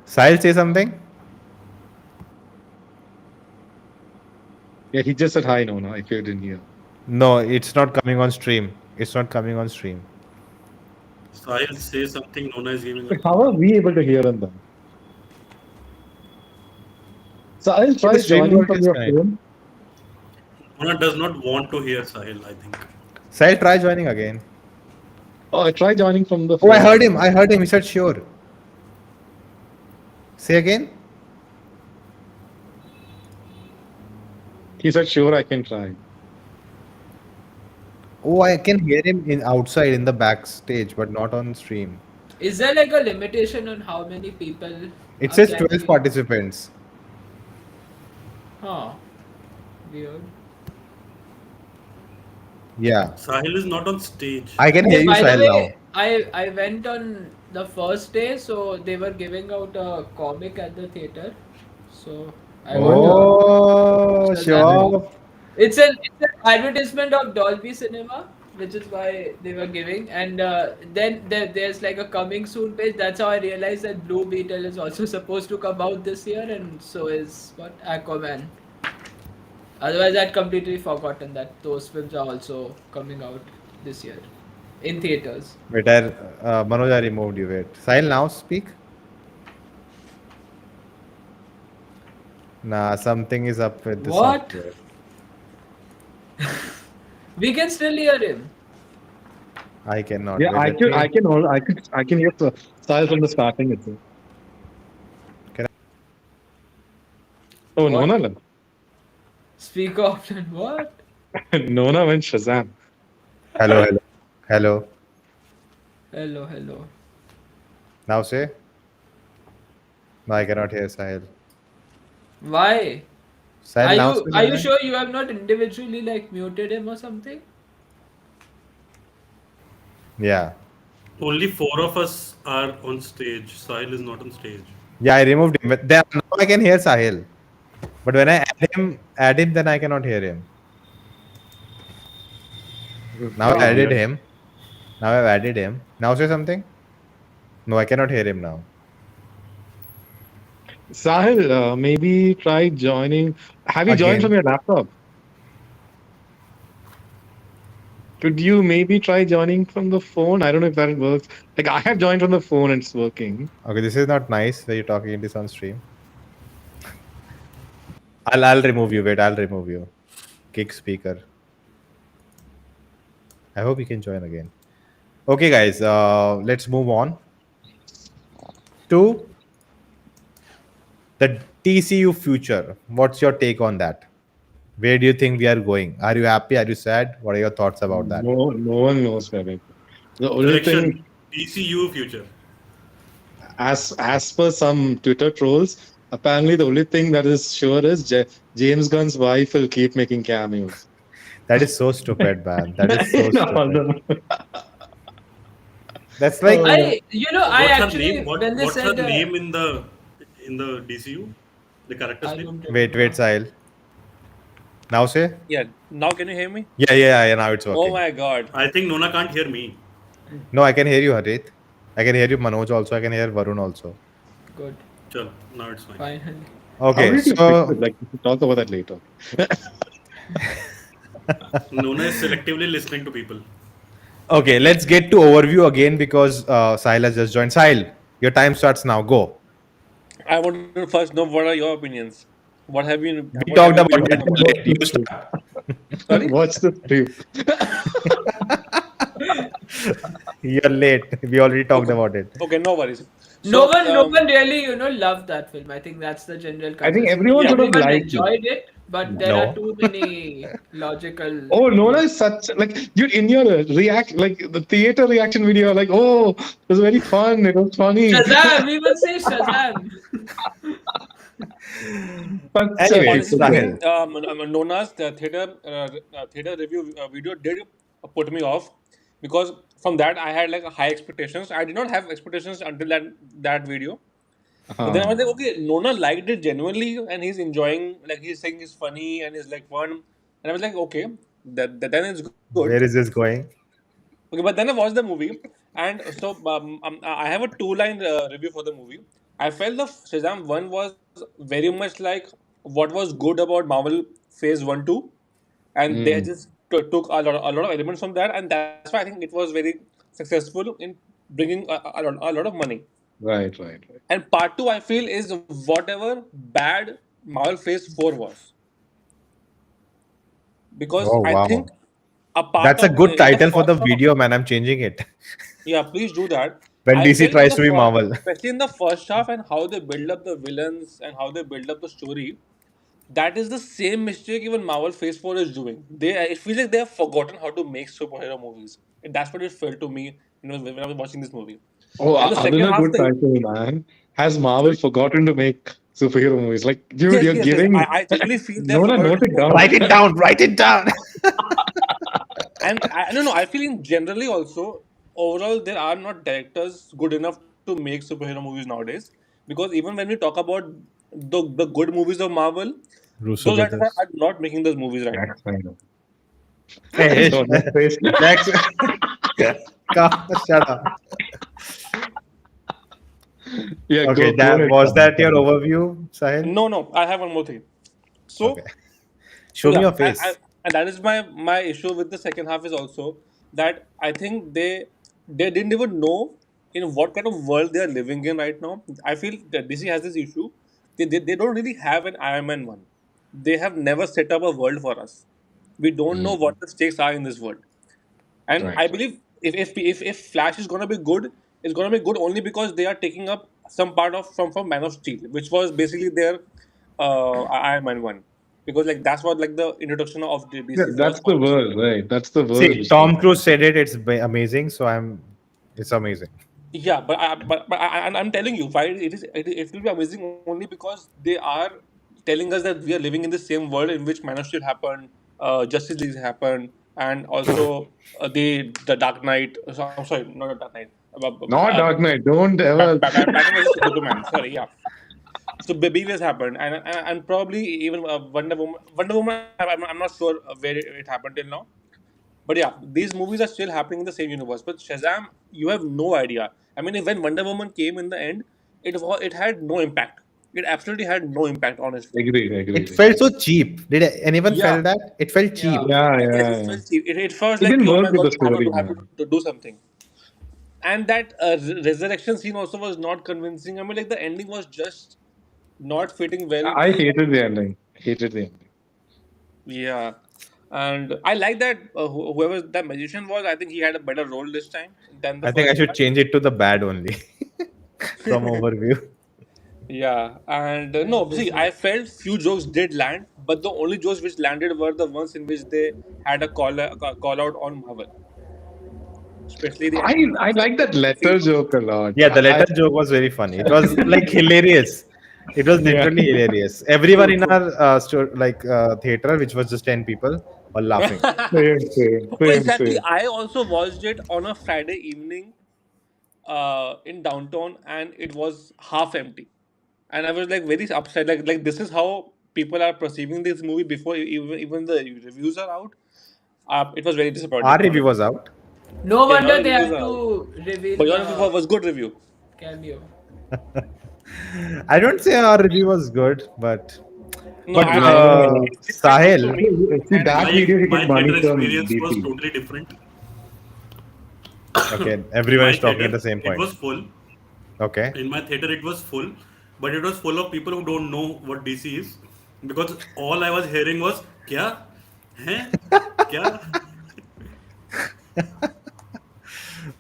Sahil, say something? yeah, he just said hi, Nona, if you didn't hear. No, it's not coming on stream. It's not coming on stream. Sahil say something. Nona is giving But up. how are we able to hear him then? Sahil, Okay, the try stream joining got from your disconnected. phone. Nona does not want to hear Sahil, I think. Sahil, try joining again. Oh, try joining from the Oh, I phone heard then. him. I heard him. He said sure. Say again. He said, sure, I can try. Oh, I can hear him in outside in the backstage, but not on stream. Is there like a limitation on how many people It says can 12 be? participants. Huh. Weird. Yeah. Sahil is not on stage. I can hear Hey, you, by the Sahil, now. way, I went on the first day, so they were giving out a comic at the theater. So I got a Oh, Oh, show Shazam. nice. off. It's an advertisement of Dolby Cinema. which is why they were giving. And then there's like a coming soon page. That's how I realized that Blue Beetle is also supposed to come out this year, and so is what Aquaman. Otherwise, I'd completely forgotten that those films are also coming out this year in theaters. Wait, Manoj, I removed you. Wait. Sahil, now speak. Nah, something is up with the What? software. We can still hear him. I cannot. Yeah, Wait, let me. I can hear the style from the starting itself. Can Oh, What? Nona, Speak often. What? Nona went Shazam. Hello, hello. Hello. Hello, hello. Now say. No, I cannot hear Sahil. Why? Sahil, now say Are you something. sure you have not individually like muted him or something? Yeah. Only four of us are on stage. Sahil is not on stage. Yeah, I removed him. But then, now I can hear Sahil. But when I add him, then I cannot hear him. Now I Oh added dear. him. Now I've added him. Now say something. No, I cannot hear him now. Sahil, maybe try joining. Have you joined from Again. your laptop? Could you maybe try joining from the phone? I don't know if that works. Like I have joined from the phone and it's working. Okay, this is not nice that you're talking this on stream. I'll remove you. Wait, I'll remove you. Kick speaker. I hope you can join again. Okay, guys. Let's move on to the TCU future. What's your take on that? Where do you think we are going? Are you happy? Are you sad? What are your thoughts about that? No one knows where we're going. The only Correction. thing, TCU future. as per some Twitter trolls, apparently the only thing that is sure is James Gunn's wife will keep making cameos. That is so stupid, man. That is so No, stupid. no. That's like, I What's her actually name? when they What's her said name in the DCU? The character's I name? don't wait, remember. Sahil. Now say? Yeah, now can you hear me? Yeah. Now it's Oh working. my god. I think Nona can't hear me. No, I can hear you, Harith. I can hear you, Manoj also. I can hear Varun also. Good. Chal, now it's fine. Finally. How Okay, did you fix so it? Like, we should talk about that later. Nona is selectively listening to people. okay, let's get to overview again because Sahil has just joined. Sahil, your time starts now. Go. I want to first know what are your opinions. We What have talked you been about doing that. about You're it? late. You start. Sorry? Watch the stream. You're late. We already talked Okay, about it. okay, no worries. No So, one, no one really, loved that film. I think that's the general I think consensus. everyone yeah, should have Everyone liked it. enjoyed it, but there are No. too many logical. Oh, Nona is such like dude in your react like the theater reaction video. Like, oh, it was very fun. It was funny. Shazam! We will say Shazam. But so okay, Anyways, so honestly, Sahil. Nona's theater review video did put me off because from that I had like high expectations. I did not have expectations until that video. But then I was like, okay, Nona liked it genuinely and he's enjoying, like he's saying it's funny and it's like fun. And I was like, okay, then it's good. Where is this going? Okay, but then I watched the movie, and so I have a two-line review for the movie. I felt the Shazam 1 was very much like what was good about Marvel Phase 1 2, and they mm, just took a lot of elements from that, and that's why I think it was very successful in bringing a lot of money. right. And part 2, I feel, is whatever bad Marvel Phase 4 was. Because Oh, I think wow. a part That's a of good in the title for first the half of video, man. I'm changing it. yeah, please do that. When I DC felt in tries the to be first, Marvel. especially in the first half and how they build up the villains and how they build up the story, that is the same mistake even Marvel Phase 4 is doing. It feels like they have forgotten how to make superhero movies. And that's what it felt to me, when I was watching this movie. Oh, And the other than second a half, good title, man. Has Marvel sorry? forgotten to make superhero movies? Like, dude, Yes, you're yes, yes. I, giving I genuinely feel they have Nona, forgotten note to it do it. down. Write it down. Write it down. And I don't know, I feel in generally also, overall, there are not directors good enough to make superhero movies nowadays. Because even when we talk about the good movies of Marvel, Russo those directors brothers. are not making those movies right now. That's fine. Hey, No, that face. next. Shut up. Yeah, Okay, go that ahead, was Karan. that your overview, Sahil? No, no, I have one more thing. Okay. So, so Show me yeah, your face. and that is my issue with the second half is also that I think they didn't even know in what kind of world they are living in right now. I feel that DC has this issue. They don't really have an Iron Man one. They have never set up a world for us. We don't know what the stakes are in this world. And Right. I believe if Flash is gonna be good, it's gonna be good only because they are taking up some part of from Man of Steel, which was basically their Iron Man one, because like that's what like the introduction of the Yeah, DC was that's the almost. world, right? That's the world See, which they Tom have. Cruise said it. It's amazing. So It's amazing. Yeah, and I'm telling you why it will be amazing only because they are telling us that we are living in the same world in which Man of Steel happened, Justice League happened, and also the Dark Knight. So, I'm sorry, not the Dark Knight. Not Dark Knight. Don't ever. Batman versus Superman. Sorry, yeah. So BVS happened, and probably even Wonder Woman. Wonder Woman, I'm not sure where it happened till now. But yeah, these movies are still happening in the same universe. But Shazam, you have no idea. I mean, when Wonder Woman came in the end, it had no impact. It absolutely had no impact, honestly. Agreed, It agreed, felt agreed. so cheap. Did anyone Yeah, felt that? It felt cheap. yeah. Yeah, Yes, yeah, it yeah. felt cheap. It felt It like, didn't oh work my with god, the we have story, have man. to do something. And that resurrection scene also was not convincing. I mean, like the ending was just not fitting well. I hated the ending. Hated the ending. Yeah, and I like that whoever that magician was. I think he had a better role this time than the I think I first should part. change it to the bad only from overview. Yeah, and no, see, I felt few jokes did land, but the only jokes which landed were the ones in which they had a call out on Marvel, especially the I ending. I like that letter joke a lot. Yeah, the letter joke was very funny. It was like hilarious. It was Yeah. literally hilarious. Everyone True, in true. our theater, which was just 10 people, were laughing. Same, same, Oh, same, exactly. same. I also watched it on a Friday evening, in downtown, and it was half empty, and I was like very upset. Like this is how people are perceiving this movie before even the reviews are out. It was very Our disappointing, review honestly. was out. No Yeah, your wonder they reviews had are out, to reveal but your review the was good review. cameo. I don't say our review was good, but No, but No. it felt good to Sahil, me. See, And that My video he get my money theater from experience was DC. totally different. okay, In everyone my is talking at theater, the same it point. was full. Okay. In my theater, it was full, but it was full of people who don't know what DC is, because all I was hearing was "क्या है क्या."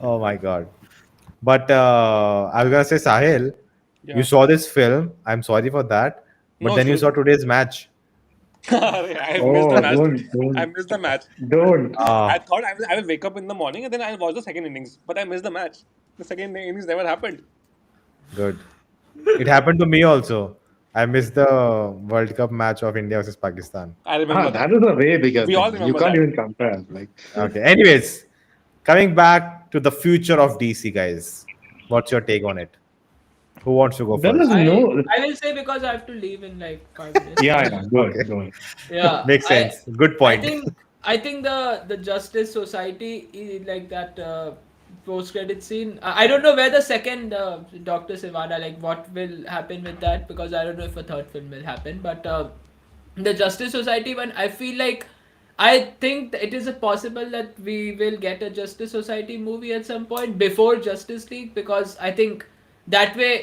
Oh my god. But I was gonna say, Sahil, you Yeah. saw this film. I'm sorry for that. But No then you issues. saw today's match. I missed the Oh, match. I don't, missed the match. don't. I Ah, thought I will wake up in the morning and then I'll watch the second innings, but I missed the match. The second innings never happened. good. It happened to me also. I missed the World Cup match of India versus Pakistan. I Ah, remember that. that is a way bigger We all thing. You remember can't that. even compare. Like, Okay. Anyways, coming back to the future of DC, guys. What's your take on it? Who wants to go there is first? no. I will say because I have to leave in like 5 minutes. Yeah, yeah. Go Okay. ahead, go ahead. Yeah, Makes sense. Good I point. think I think the Justice Society like that post credit scene. I don't know where the second Doctor Sivana, like what will happen with that, because I don't know if a third film will happen. But the Justice Society one, I feel like I think it is possible that we will get a Justice Society movie at some point before Justice League, because I think that way,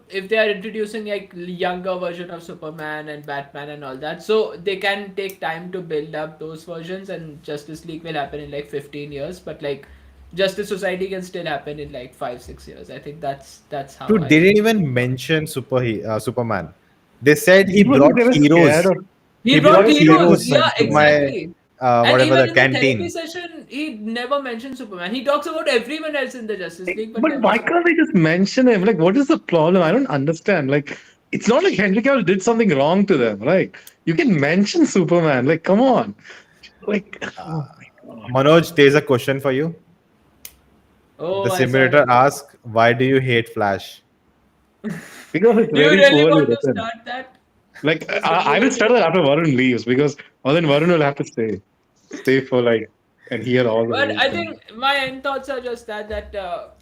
if they are introducing like younger version of Superman and Batman and all that, so they can take time to build up those versions, and Justice League will happen in like 15 years, but like Justice Society can still happen in like 5 6 years. I think that's how Dude, I they feel. didn't even mention Superman. They said he Because brought they were scared heroes. of. He He They brought brought were scared heroes, of heroes yeah, to mentioning. my exactly. And whatever even the in the therapy canteen. session, he never mentioned Superman. He talks about everyone else in the Justice League, but But never why Superman. can't they just mention him? Like, what is the problem? I don't understand. Like, it's not like Henry Cavill did something wrong to them. Like, you can mention Superman. Like, come on. Like, oh my god. Manoj, there's a question for you. Oh, The I saw simulator that. asks, "Why do you hate Flash?" Because it's Do you very really poorly want to written. start that? Like, The I will simulator. start that after Varun leaves because, well, then Varun will have to stay. stay for like and hear all the But whole I thing. think my end thoughts are just that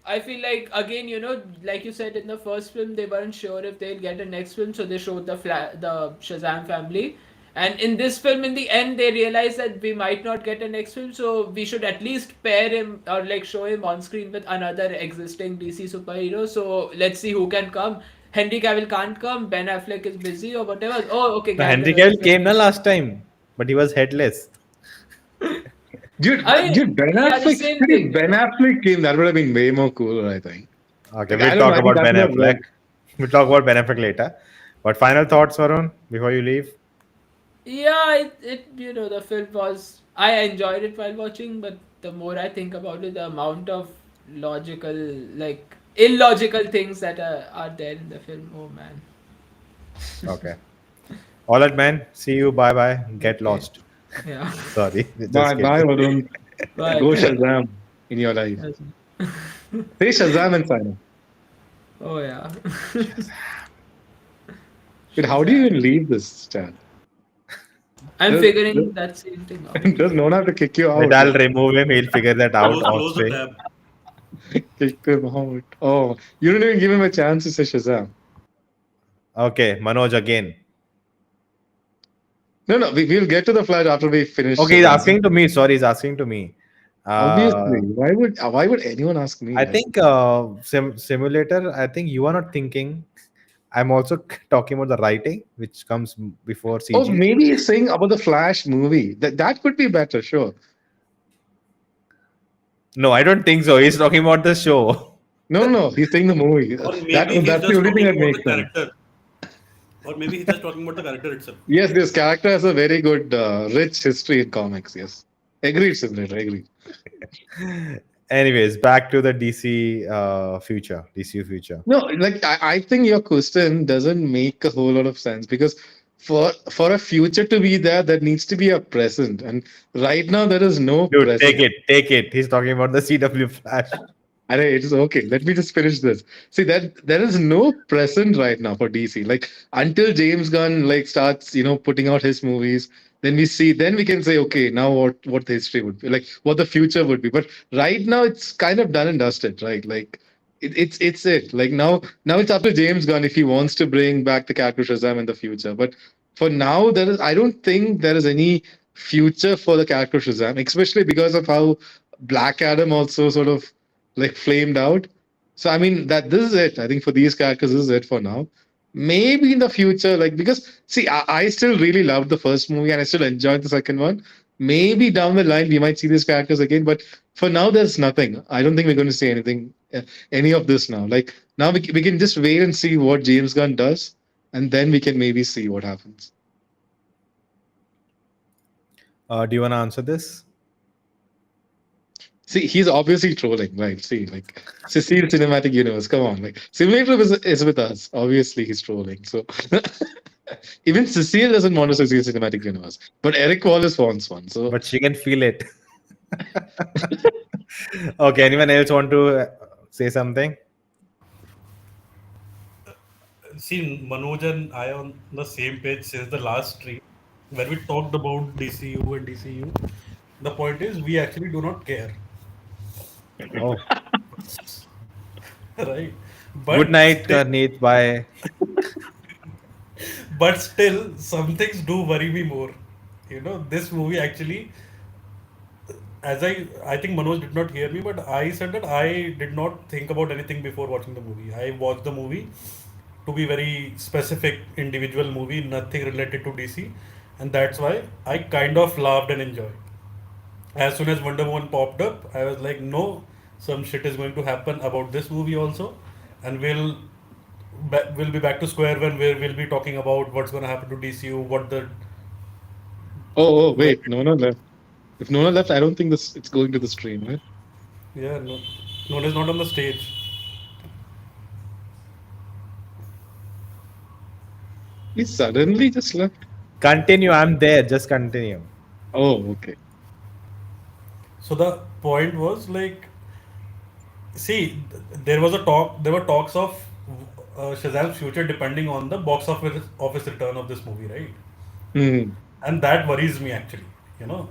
I feel like again, like you said in the first film, they weren't sure if they'll get a next film, so they showed the Shazam family. And in this film, in the end, they realized that we might not get a next film, so we should at least pair him or like show him on screen with another existing DC superhero. So let's see who can come. Henry Cavill can't come. Ben Affleck is busy or whatever. Oh, okay, No, Gal Henry Gadot is Cavill there. came na last time, but he was headless. Dude, I mean, dude, Ben yeah, the Affleck. same See, if thing. Ben Affleck came, that would have been way more cooler, I think. Okay, Like, I we'll don't know. talk I think about that Ben would have Affleck. worked. We'll talk about Ben Affleck later. But final thoughts, Varun, before you leave? Yeah, the film was. I enjoyed it while watching, but the more I think about it, the amount of logical, like illogical things that are there in the film. Oh man. Okay. All right, man. See you. Bye bye. Get Okay. lost. Yeah. Sorry. Bye, Just bye, kidding. Varun. Bye. Go Shazam in your life. Yes. Say Shazam and sign up. Oh yeah. But how do you Shazam. even leave this chat? I'm Does, figuring that same thing out. does no one have to kick you Wait, out? I'll Like, remove him. He'll figure that out Close, on close the screen. tab. kick him out. Oh, you didn't even give him a chance to say Shazam. Okay, Manoj again. No, no, we'll get to the Flash after we finish Okay, he's Shazam. asking to me. Sorry, he's asking to me. Obviously, Uh, why would anyone ask me? I Like, think simulator. I think you are not thinking. I'm also talking about the writing, which comes before oh, CG. maybe he's saying about the Flash movie. That could be better, sure. No, I don't think so. He's talking about the show. No, no, he's saying the movie. Or That maybe he's that's the just only thing talking that about the makes sense. character. Or maybe he's just talking about the character itself. Yes, this character has a very good, rich history in comics. Yes, agreed, simulator. Agreed. Anyways, back to the future, DCU future. No, like I think your question doesn't make a whole lot of sense because for a future to be there, there needs to be a present, and right now there is no Dude, present. take it. He's talking about the CW Flash. It is okay. Let me just finish this. See that there is no present right now for DC. Like until James Gunn like starts, putting out his movies, then we can say, okay, now what the history would be, like what the future would be. But right now it's kind of done and dusted, right? Like it's it. Like now it's up to James Gunn if he wants to bring back the character Shazam in the future. But for now, I don't think there is any future for the character Shazam, especially because of how Black Adam also sort of like flamed out. So I mean that this is it. I think for these characters, this is it for now. Maybe in the future, like because see, I still really loved the first movie and I still enjoyed the second one. Maybe down the line we might see these characters again, but for now there's nothing. I don't think we're going to see anything, any of this now. Like now we can just wait and see what James Gunn does, and then we can maybe see what happens. Do you want to answer this? See, he's obviously trolling, right? See, like Cecile Cinematic Universe. Come on, like Simulator is with us. Obviously, he's trolling. So even Cecile doesn't want to see Cinematic Universe, but Eric Wallace wants one. So But she can feel it. Okay, anyone else want to say something? See, Manoj and I on the same page since the last stream where we talked about DCU and DCU. The point is, we actually do not care, Oh, right? good But night, still, Harneet. Bye. but still, some things do worry me more. This movie actually, I think Manoj did not hear me, but I said that I did not think about anything before watching the movie. I watched the movie to be very specific individual movie, nothing related to DC, and that's why I kind of laughed and enjoyed. As soon as Wonder Woman popped up, I was like, no, some shit is going to happen about this movie also, and we'll be back to square one where we'll be talking about what's going to happen to DCU, what the oh where, wait, Nona left. If Nona left, I don't think this it's going to the stream, right? yeah, no, no one is not on the stage. He suddenly just left. Continue. I'm there. Just continue. Oh, okay. So the point was like, see, there were talks of Shazam's future depending on the box office return of this movie, right? Hmm. And that worries me actually. You know,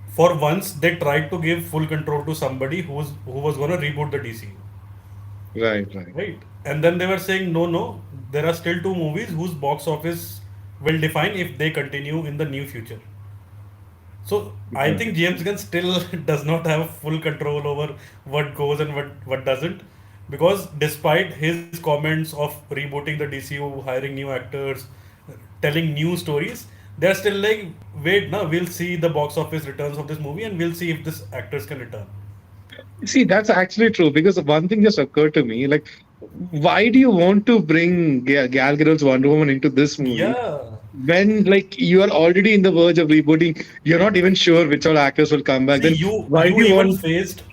For once, they tried to give full control to somebody who was gonna reboot the DC, Right, right. right? And then they were saying, no, no, there are still two movies whose box office will define if they continue in the new future. So I Right. think James Gunn still does not have full control over what goes and what doesn't, because despite his comments of rebooting the DCU, hiring new actors, telling new stories, they're still like, wait, now we'll see the box office returns of this movie and we'll see if this actors can return. See, that's actually true because one thing just occurred to me. Like, why do you want to bring Gal Gadot's Wonder Woman into this movie Yeah. when, like, you are already in the verge of rebooting? You're not even sure which all actors will come back. See, Then you why do you you even want? faced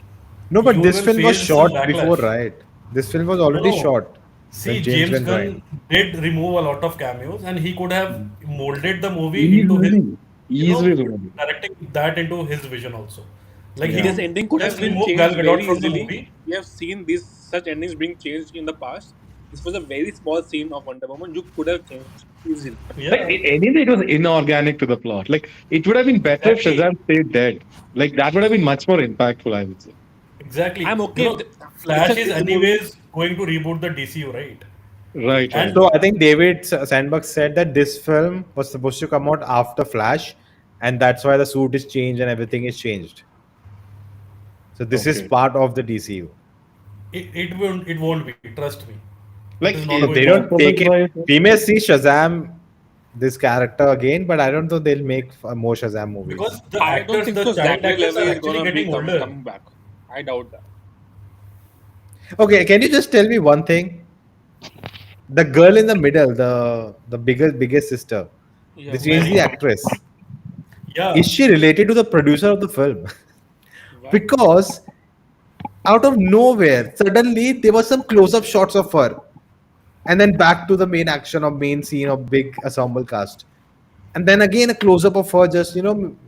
No, but you this even film was faced some shot before, backlash. right? This film was No, already no. shot See, when James James Gunn joined. Gunn did remove a lot of cameos, and he could have molded the movie into his, Easily, easily removable. directing that into his vision also. Like he Yeah. This could ending could have just been remove Gal changed Gadot very from the easily. movie. We have seen these such endings being changed in the past. This was a very small scene of Wonder Woman. You could have changed easily. Like Yeah, anyway, it was inorganic to the plot. Like it would have been better if exactly, Shazam stayed dead. Like that would have been much more impactful, I would say. exactly. I'm okay if Flash is it's a movie. anyways going to reboot the DCU, right? Right, right. And So I think David Sandberg said that this film was supposed to come out after Flash, and that's why the suit is changed and everything is changed. So this is Okay. part of the DCU. it won't be. Trust me, it is Like not So going they to don't happen. take performance it. wise, We may see Shazam, this character again, but I don't think they'll make more Shazam movies. Because the I don't actors, think the so. child Zachary actors Levi are is actually gonna be getting older. coming back. I doubt that. Okay, can you just tell me one thing? The girl in the middle, the biggest sister, they Yeah, changed Mary. the actress. Is Yeah, she related to the producer of the film? Why? Because out of nowhere, suddenly there was some close-up shots of her, and then back to the main action of main scene of big ensemble cast, and then again a close-up of her just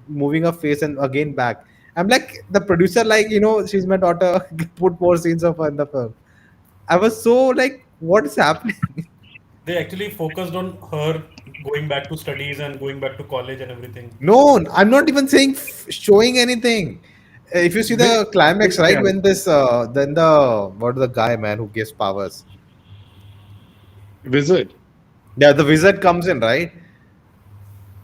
moving her face, and again back. I'm like the producer, like she's my daughter. Put more scenes of her in the film. I was so like, what is happening? they actually focused on her going back to studies and going back to college and everything. No, I'm not even saying showing anything. If you see which the climax, right, character? when this, then the what the guy man who gives powers, Wizard. yeah, the wizard comes in, right?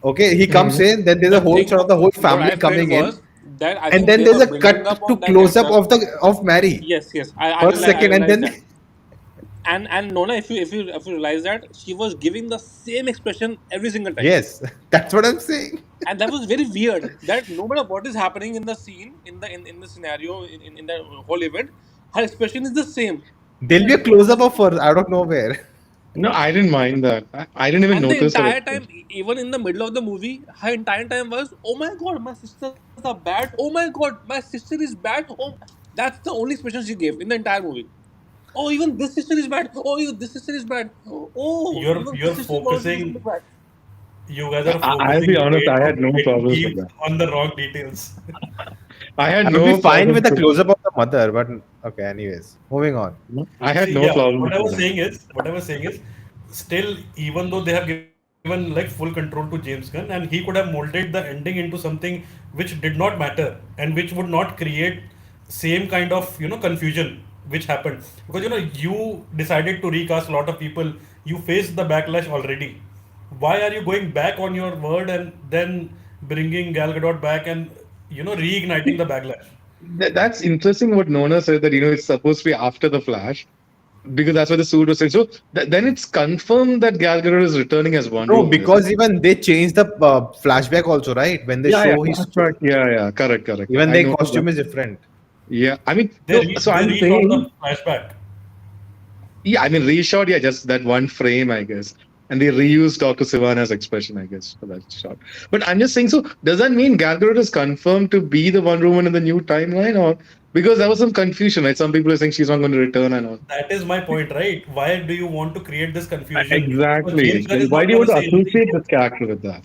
Okay, he comes Mhm. in. Then there's a The whole thing, sort of the whole what family I felt coming in, was that I and think then they there's were a building cut up to on that close up character. of Mary Yes, yes, for a I second, and realized then that. And Nona, if you realize that she was giving the same expression every single time, yes, that's what I'm saying. and that was very weird. That no matter what is happening in the scene, in the scenario, in the whole event, her expression is the same. There'll be a close up of her out of nowhere. No, I didn't mind that. I didn't even And the notice her entire time, expression. even in the middle of the movie, her entire time was, "Oh my god, my sisters are bad. Oh my god, my sister is bad." Oh, that's the only expression she gave in the entire movie. Oh, even this sister is bad. Oh, this sister is bad. Oh, You're even this you're sister is going to focusing. be bad. You guys are I'll be focusing honest, I had no way too problems with deep that. on the wrong details. I had I would be no fine problems with the with close up of the mother, but okay. Anyways, moving on. I had See, no yeah, problems with that. what I was saying is, still, even though they have given like full control to James Gunn, and he could have molded the ending into something which did not matter and which would not create same kind of confusion which happened, because you decided to recast a lot of people, you faced the backlash already. Why are you going back on your word and then bringing Gal Gadot back and reigniting the backlash? That's interesting what Nona said that, it's supposed to be after the Flash because that's what the suit was saying. So then it's confirmed that Gal Gadot is returning as Wonder No, Woman, is it? because even they changed the flashback also, right? When they Yeah, yeah, show his, flashback. Yeah, yeah, correct, correct. even I their noticed that. costume is different. Yeah, I mean, They no, so they I'm reshot the saying, flashback. yeah, I mean, reshot, yeah, just that one frame, I guess. And they reused Dr. Sivana's expression, I guess, for that shot. But I'm just saying, so does that mean Gal Gadot is confirmed to be the Wonder Woman in the new timeline? Or because there was some confusion, right? Some people are saying she's not going to return and all. That is my point, right? Why do you want to create this confusion? Because Exactly, James Gunn exactly. is Why not do you going want to to say anything. associate this character with that?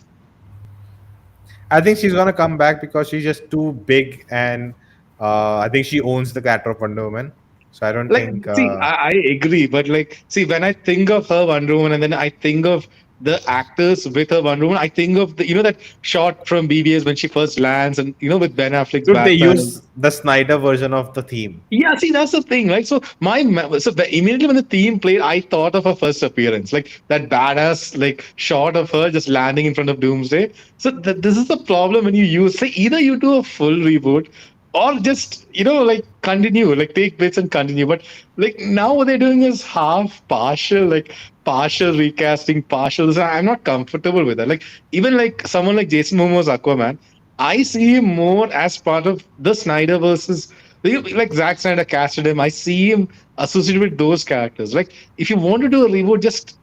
I think she's gonna come back because she's just too big, and I think she owns the character of Wonder Woman. So I don't Like, think. see, I agree, but like, see, when I think of her Wonder Woman and then I think of the actors with her Wonder Woman. I think of the that shot from BBS when she first lands, and with Ben Affleck's Dude, they Batman. use the Snyder version of the theme. Yeah, see, that's the thing, right? So immediately when the theme played, I thought of her first appearance, like that badass like shot of her just landing in front of Doomsday. So this is the problem when you use, say, either you do a full reboot or just like continue, like take bits and continue. But like now what they're doing is half partial, like partial recasting, partial. So I'm not comfortable with that. Like even like someone like Jason Momoa's Aquaman, I see him more as part of the Snyder versus like Zack Snyder casted him. I see him associated with those characters. Like if you want to do a reboot, just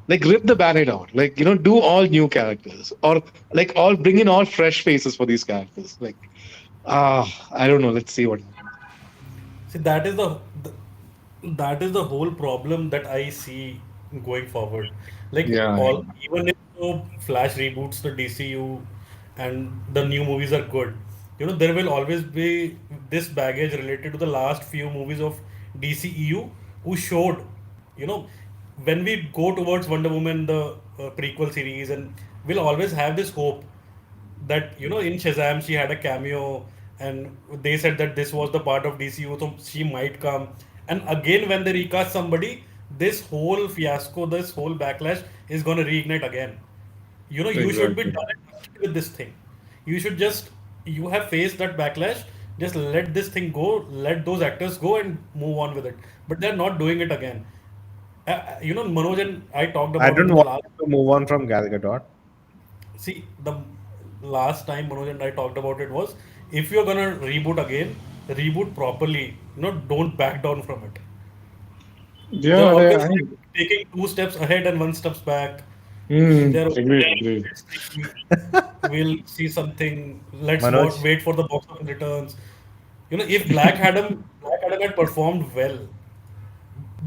like rip the band-aid out. Like do all new characters or like all bring in all fresh faces for these characters. Like I don't know. Let's see what happens. See, that is the whole problem that I see going forward. Like Yeah. all, even if Flash reboots the DCU and the new movies are good, there will always be this baggage related to the last few movies of DCEU who showed, you know, when we go towards Wonder Woman, the prequel series, and we'll always have this hope that in Shazam she had a cameo, and they said that this was the part of DCU, so she might come. And again, when they recast somebody, this whole fiasco, this whole backlash is going to reignite again. You should be Exactly. done and dusted with this thing. You have faced that backlash. Just let this thing go, let those actors go, and move on with it. But they're not doing it again. Manoj and I talked I about it don't in the want last. to move on from Gal Gadot. See, the last time Manoj and I talked about it was, if you're gonna reboot again, reboot properly. Don't back down from it. They're Yeah. always like taking two steps ahead and one steps back. They're Agreed. like, Agreed. let's see, we'll see something. Let's Manoj, wait for the box office returns. If Black Adam had performed well,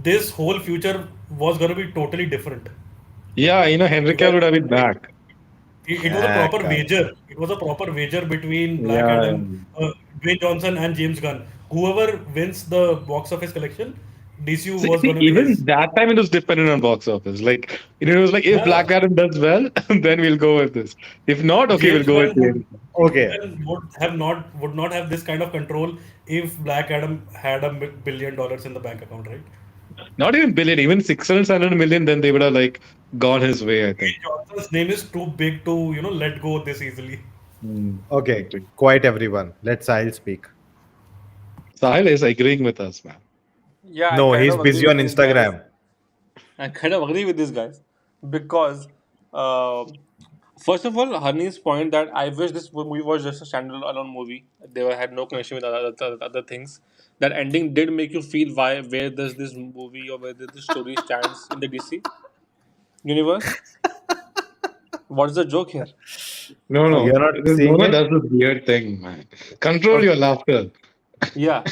this whole future was gonna be totally different. Yeah. Henry Cavill Because would have been back. it was a ah, proper God. wager. It was a proper wager between Black Yeah. Adam, Dwayne Johnson, and James Gunn. Whoever wins the box office collection, DCU See, was see, going to be even his. that time it was dependent on box office. Like, it was like if Yeah, Black Adam does well, then we'll go with this. If not, okay, we'll James go with Gunn the. Okay. would not have this kind of control if Black Adam had $1 billion in the bank account, right? Not even billion, even 600, 700 million, then they would have like gone his way, I think. Dwayne Johnson's name is too big to let go this easily. Okay. Quiet everyone. Let Sahil speak. Sahil is agreeing with us, man. Yeah, I No, kind he's of agree busy on with these guys. Instagram. I kind of agree with these guys because, uh, first of all, Harneet's point that I wish this movie was just a standalone movie. They had no connection with other things. That ending did make you feel why where does this movie or where does this story stands in the DC universe. What's the joke here? No, Oh, no. you're not seeing Nolan it? does this weird thing, man. Control your Okay. laughter. Yeah,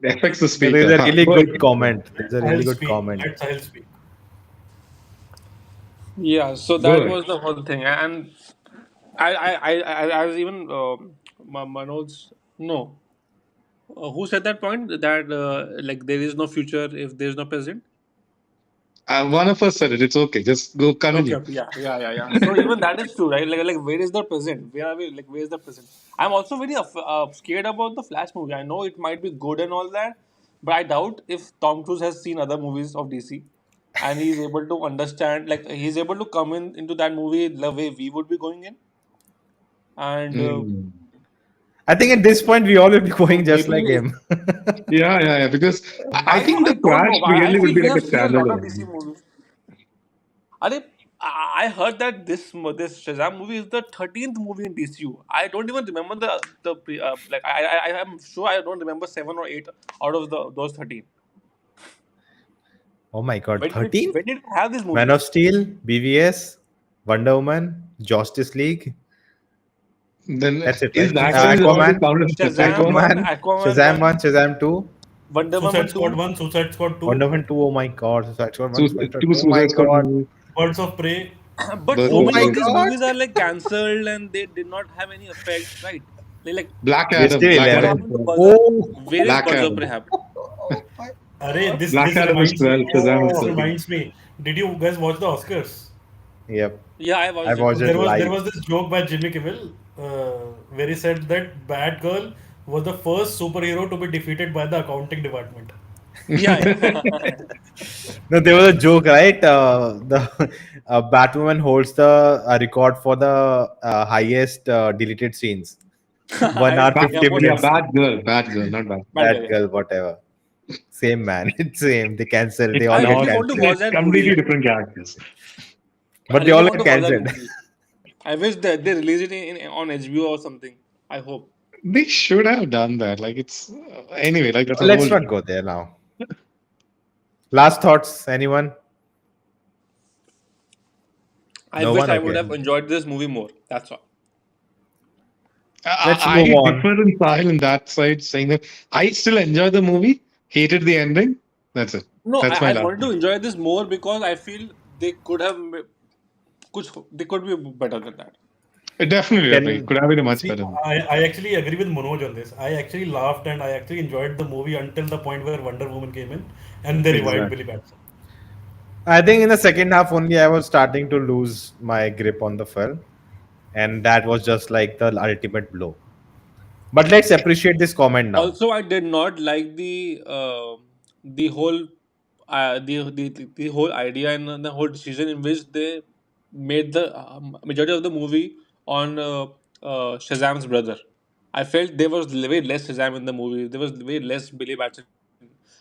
It affects the There is speaker. a Huh? really Go good ahead. comment. There's Let a really Sahil good speak. comment. Let Sahil speak. yeah. So Go that ahead. was the whole thing, and I was even Manoj. No, who said that point that like there is no future if there is no present. One of us said it. It's okay. Just go Okay, continue. okay, yeah. So even that is true, right? Like where is the present? Where are we? Like where is the present? I'm also very scared about the Flash movie. I know it might be good and all that, but I doubt if Tom Cruise has seen other movies of DC, and he's able to understand. Like he's able to come in into that movie the way we would be going in, and Mm. I think at this point we all will be going just like maybe him. Yeah. Because I think I the don't Flash know. I really would feel be he like a has seen a lot of DC standalone. movies. Are I heard that this Shazam movie is the 13th movie in DCU. I don't even remember like I am sure I don't remember 7 or 8 out of those 13. Oh my God. 13? When did it have these Man movies? of Steel, BVS, Wonder Woman, Justice League. Then That's it, is right? that time is already Aquaman, counted as the third Shazam one? 1, Aquaman, Aquaman Shazam 1, 1, Shazam 2, Wonder Suicide Woman Squad 2. 1, Suicide Squad 2, Wonder Woman 2. Oh my God. Suicide Squad 1, Suicide Squad Two 2. Oh my Suicide Squad God. movies. Birds of Prey. But Birds so Oh of many my of Prey. these God. movies are like cancelled and they did not have any effect, right? Black We're Adam. still Black What 11. Adam. happened to 12. Birds of Oh. Where is Black Birds of Prey Adam. happened? Array, Black this Adam is reminds me. 12. Shazam is This 13. reminds me. Did you guys watch the Oscars? Yep. Yeah, I I watched it. watched it There live. was this joke by Jimmy Kimmel, where he said that Batgirl was the first superhero to be defeated by the accounting department. Yeah, yeah. No, there was a joke, right? The Batwoman holds the record for the highest deleted scenes. One hour, Bad, Yeah, 50 for yeah, minutes. bad girl, not bad. bad That guy. Yeah. girl, whatever. Same man. It's same. They cancel. They It's all I get really not. want to cancelled. watch It's that completely movie. different characters. I But they really all want get to watch that cancelled. movie. I wish that they release it on HBO or something. I hope. They should have done that. Like it's anyway. Like that's a Let's whole. not go there now. Last thoughts, anyone? I No wish one? I would Okay. have enjoyed this movie more. That's all. Let's I move on. differ in style in that side, saying that I still enjoy the movie. Hated the ending. That's it. No, That's my I last wanted to thing. enjoy this more because I feel they could have, they could be better than that. Definitely Can could have been a much See, better movie. I actually agree with Manoj on this. I actually laughed and I actually enjoyed the movie until the point where Wonder Woman came in and they revived Billy Exactly. Batson. I think in the second half only I was starting to lose my grip on the film, and that was just like the ultimate blow. But let's appreciate this comment now. Also, I did not like the whole the whole idea and the whole decision in which they made the majority of the movie on Shazam's brother. I felt there was way less Shazam in the movie. There was way less Billy Batson.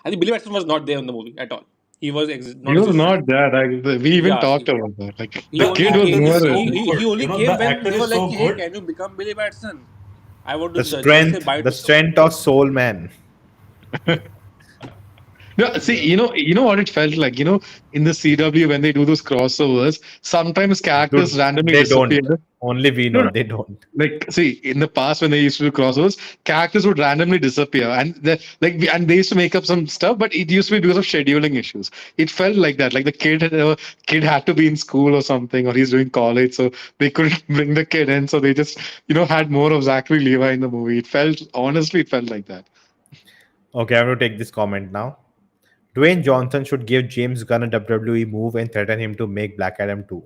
I think Billy Batson was not there in the movie at all. He was He was non-existent. not that. We even Yeah, talked about that. Like he the The only kid was actor came. is more. so He good. only You know, came the when actor they were is like, so "Hey, good. can you become Billy Batson? I want The to just say bye the to him." strength of Soul Man. No, see, you know what it felt like. In the CW when they do those crossovers, sometimes characters Dude, randomly they disappear. don't. Only we No, know no. they don't. Like, see, in the past when they used to do crossovers, characters would randomly disappear, and and they used to make up some stuff, but it used to be because of scheduling issues. It felt like that, like the kid had to be in school or something, or he's doing college, so they couldn't bring the kid in, so they just had more of Zachary Levi in the movie. It felt like that. Okay, I'm going to take this comment now. Dwayne Johnson should give James Gunn a WWE move and threaten him to make Black Adam 2.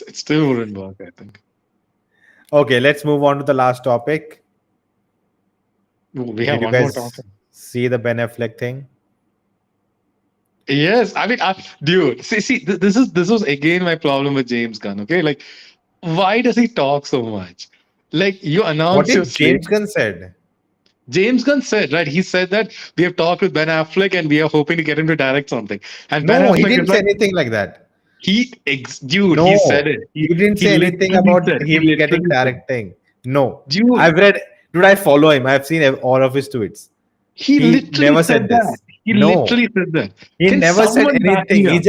It still wouldn't work, I think. Okay, let's move on to the last topic. We have Did you one more guys topic. see the Ben Affleck thing? Yes, I mean, dude, see, this was again my problem with James Gunn. Okay, like, why does he talk so much? Like, you What announce your did slate. James Gunn said? James Gunn said, right? He said that we have talked with Ben Affleck and we are hoping to get him to direct something. And Ben No, he Affleck is didn't say like, anything like that. dude, he said No, it. he didn't He say anything literally about said, he him getting literally said, directing. No, dude, I've read. Dude, I follow him. I've seen all of his tweets. he He literally never said said that. this. He No, literally said that. he Can never said someone back anything. me up?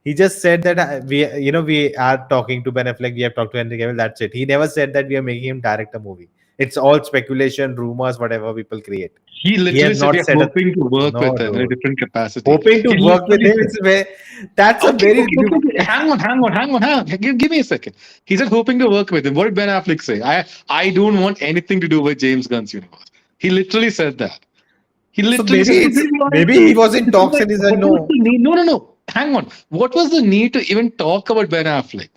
He just said that we are talking to Ben Affleck. We have talked to Henry Cavill. That's it. He never said that we are making him direct a movie. It's all speculation, rumors, whatever people create. He He literally has said we not are said a hoping to work no, with him in a dude. different capacity. Hoping to He work with literally him. said, That's a okay, very hang on, hang on. Give me a second. He said hoping to work with him. What did Ben Affleck say? I don't want anything to do with James Gunn's universe. He literally said that. He so literally said, so then why? maybe he was in So then talks and he said what was no. the need? No, no, no. Hang on. What was the need to even talk about Ben Affleck?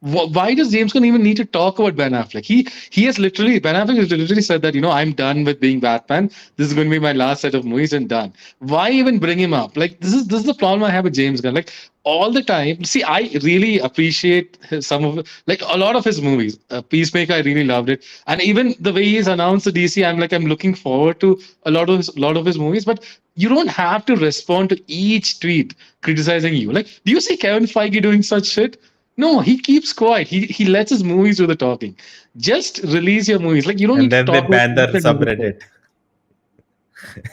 Why does James Gunn even need to talk about Ben Affleck? He has literally Ben Affleck has literally said that I'm done with being Batman. This is going to be my last set of movies and done. Why even bring him up? Like this is the problem I have with James Gunn. Like all the time. See, I really appreciate some of like a lot of his movies. Peacemaker, I really loved it, and even the way he's announced the DC, I'm looking forward to a lot of his movies. But you don't have to respond to each tweet criticizing you. Like, do you see Kevin Feige doing such shit? No, he keeps quiet. He lets his movies do the talking. Just release your movies. Like you don't And need to then they talk about banned the each and every thing. subreddit.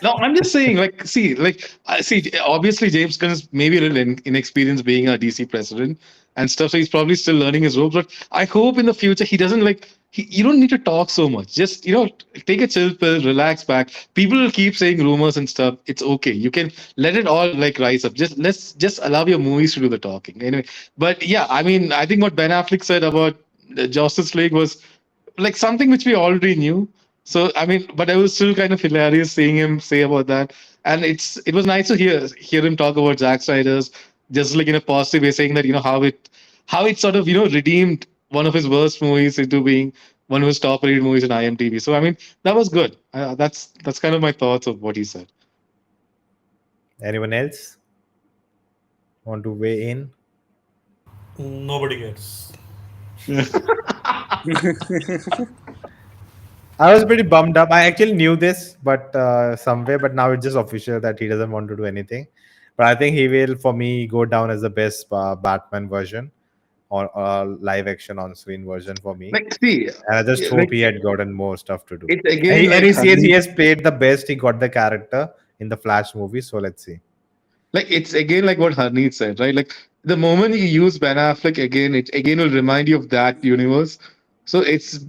No, I'm just saying, like, see, obviously James Gunn is maybe a little inexperienced being a DC president and stuff, so he's probably still learning his ropes. But I hope in the future he doesn't you don't need to talk so much. Just take a chill pill, relax back. People will keep saying rumors and stuff. It's okay. You can let it all like rise up. Just allow your movies to do the talking. Anyway, but yeah, I mean, I think what Ben Affleck said about the Justice League was like something which we already knew. So I mean, but it was still kind of hilarious seeing him say about that. And it was nice to hear him talk about Zack Snyder's. just like in a positive way, saying that how it sort of redeemed one of his worst movies into being one of his top rated movies in IMDb. So I mean that was good. That's kind of my thoughts of what he said. Anyone else want to weigh in? Nobody cares. I was pretty bummed up. I actually knew this, but somewhere, but now it's just official that he doesn't want to do anything. But I think he will, for me, go down as the best Batman version or live action on screen version for me. Like, see, And I just hope like he had gotten more stuff to do. it's And again he, and like he says he Harneet, has played the best. He got the character in the Flash movie. So let's see. like it's again like what Harneet said, right? Like the moment you use Ben Affleck again, it again will remind you of that universe. So it's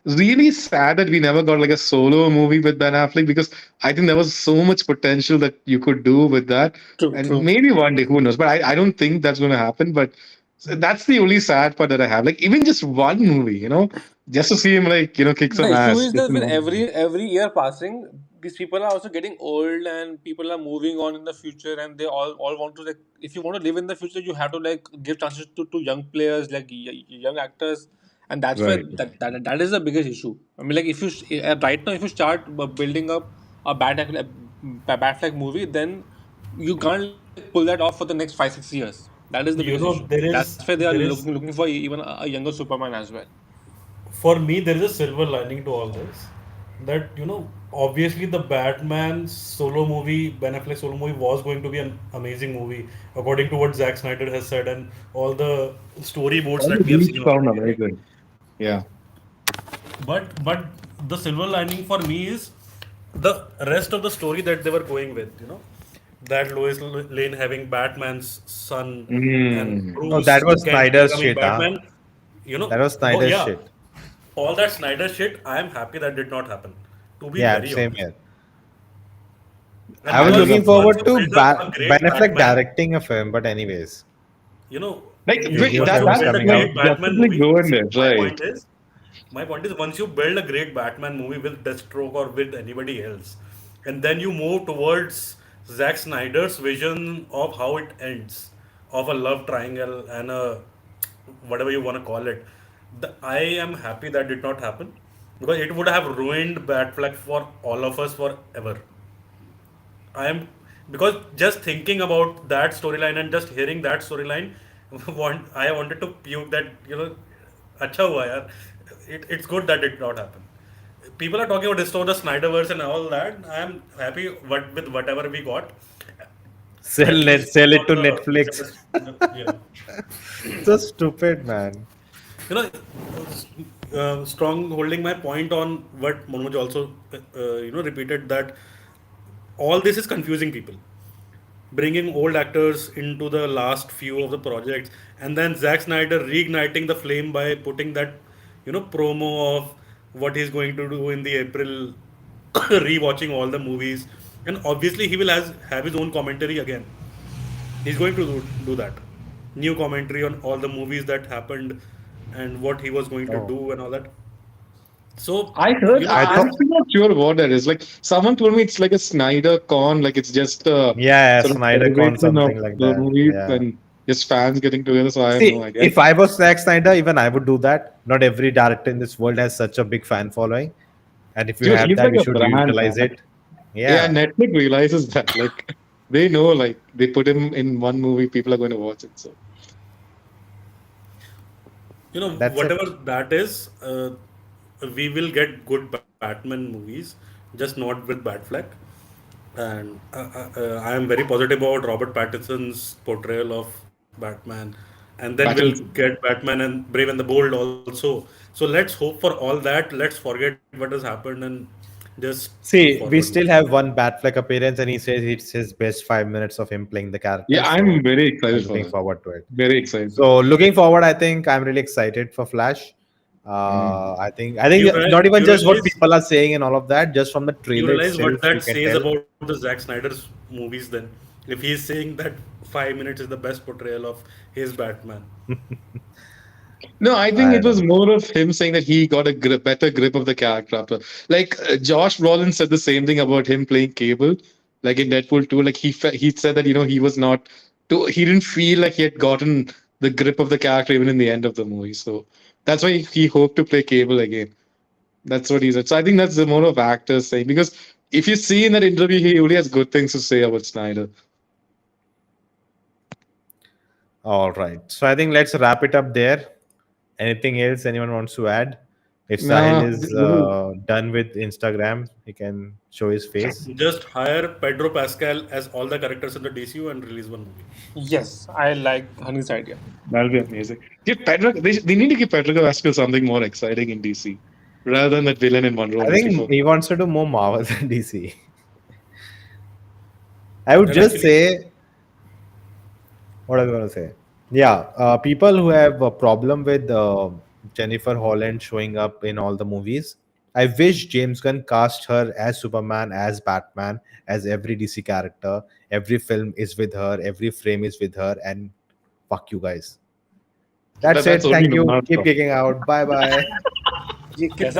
really sad that we never got like a solo movie with Ben Affleck, because I think there was so much potential that you could do with that, True, and true. maybe one day, who knows? But I don't think that's going to happen. But that's the only sad part that I have. Like even just one movie, just to see him like kick The some issue ass. is Just that in with one movie. every year passing, these people are also getting old, and people are moving on in the future, and they all want to, like, if you want to live in the future, you have to like give chances to young players, like young actors, and that's where Right. that is the biggest issue. I mean, like, if you right now, if you start building up a bad flag movie, then you can't like pull that off for the next 5 6 years. That is the biggest You issue. know, there That's why is they are there is looking for even a younger Superman as well. for me there is a silver lining to all this. That obviously the Batman solo movie, Ben Affleck solo movie, was going to be an amazing movie according to what Zack Snyder has said and all the storyboards All that the we have leaks seen sound already, right? amazing. Yeah. But the silver lining for me is the rest of the story that they were going with. That Lane having Batman's son and Mm. Oh, Bruce that was Kent Snyder's becoming shit, huh? Batman. That was Oh Snyder's yeah, shit. all that Snyder shit. I am happy that did not happen. To be Yeah, very same honest, here. and I I was was because looking happy. once forward you to build a Ben great Affleck Batman, directing a film, but anyways, you know, Like he knew once film you was build that's a coming like out. great Batman definitely movie, go in see, it, right? my point is, once you build a great Batman movie with Deathstroke or with anybody else, and then you move towards Zack Snyder's vision of how it ends, of a love triangle and a whatever you want to call it, I am happy that did not happen because it would have ruined Batfleck for all of us forever. I am because just thinking about that storyline and just hearing that storyline, I wanted to puke that अच्छा हुआ यार. It's good that did not happen. People are talking about restore the Snyderverse and all that. I am happy with whatever we got. At least Sell it for to the Netflix. separate, yeah. So stupid, man. You know, strong holding my point on what Manoj also repeated that all this is confusing people, bringing old actors into the last few of the projects, and then Zack Snyder reigniting the flame by putting that promo of what he's going to do in the April, rewatching all the movies, and obviously he will have his own commentary again. He's going to do that new commentary on all the movies that happened and what he was going to Oh, do and all that. So I heard. I I'm thought. still not sure what that is. Like someone told me it's like a Snyder con. Like it's just a Yeah, sort of Snyder Con, celebration of something like the that. movies Yeah. and just fans getting together. So I have no See, idea. if I was Zack Snyder, even I would do that. Not every director in this world has such a big fan following, and if you Dude, have he's that, like you a should brand, utilize man. it. Yeah, Yeah, Netflix realizes that. Like they know, like they put him in one movie, people are going to watch it. So that's it. whatever that is, we will get good Batman movies, just not with Batfleck. And I am very positive about Robert Pattinson's portrayal of Batman, and then we'll Battles. get Batman and Brave and the Bold also. So let's hope for all that. Let's forget what has happened and just move See, forward we now. still have one Batfleck appearance, and he says it's his best 5 minutes of him playing the character. Yeah, So I'm very I'm excited for looking that. forward to it. Very excited for So that. looking forward, I think I'm really excited for Flash. Mm. I think not even You just what realize people are saying and all of that, just from the you trailer realize itself, what that you can says tell. about the Zack Snyder's movies then. If he's saying that 5 minutes is the best portrayal of his Batman. No, I think I it don't was know. more of him saying that he got a better grip of the character after. Like Josh Brolin said the same thing about him playing Cable, like in Deadpool 2. Like he said that he was not he didn't feel like he had gotten the grip of the character even in the end of the movie. So that's why he hoped to play Cable again. That's what he said. So I think that's the more of actors saying, because if you see in that interview, he only has good things to say about Snyder. All right. So I think let's wrap it up there. Anything else anyone wants to add? If Sahil No, is done with Instagram, he can show his face. Just hire Pedro Pascal as all the characters in the DCU and release one movie. Yes, I like Honey's idea. that'll be amazing. Give Pedro, they need to give Pedro Pascal something more exciting in DC rather than that villain in Wonder I Woman think 84. he wants to do more Marvel than DC. I would Then just actually, say, what am I going to say? Yeah, people who have a problem with Jennifer Holland showing up in all the movies, I wish James Gunn cast her as Superman, as Batman, as every DC character. Every film is with her, every frame is with her, and fuck you guys. That's That's it. only Thank you. Nolan's Keep problem. kicking out. Bye bye. ये कैसा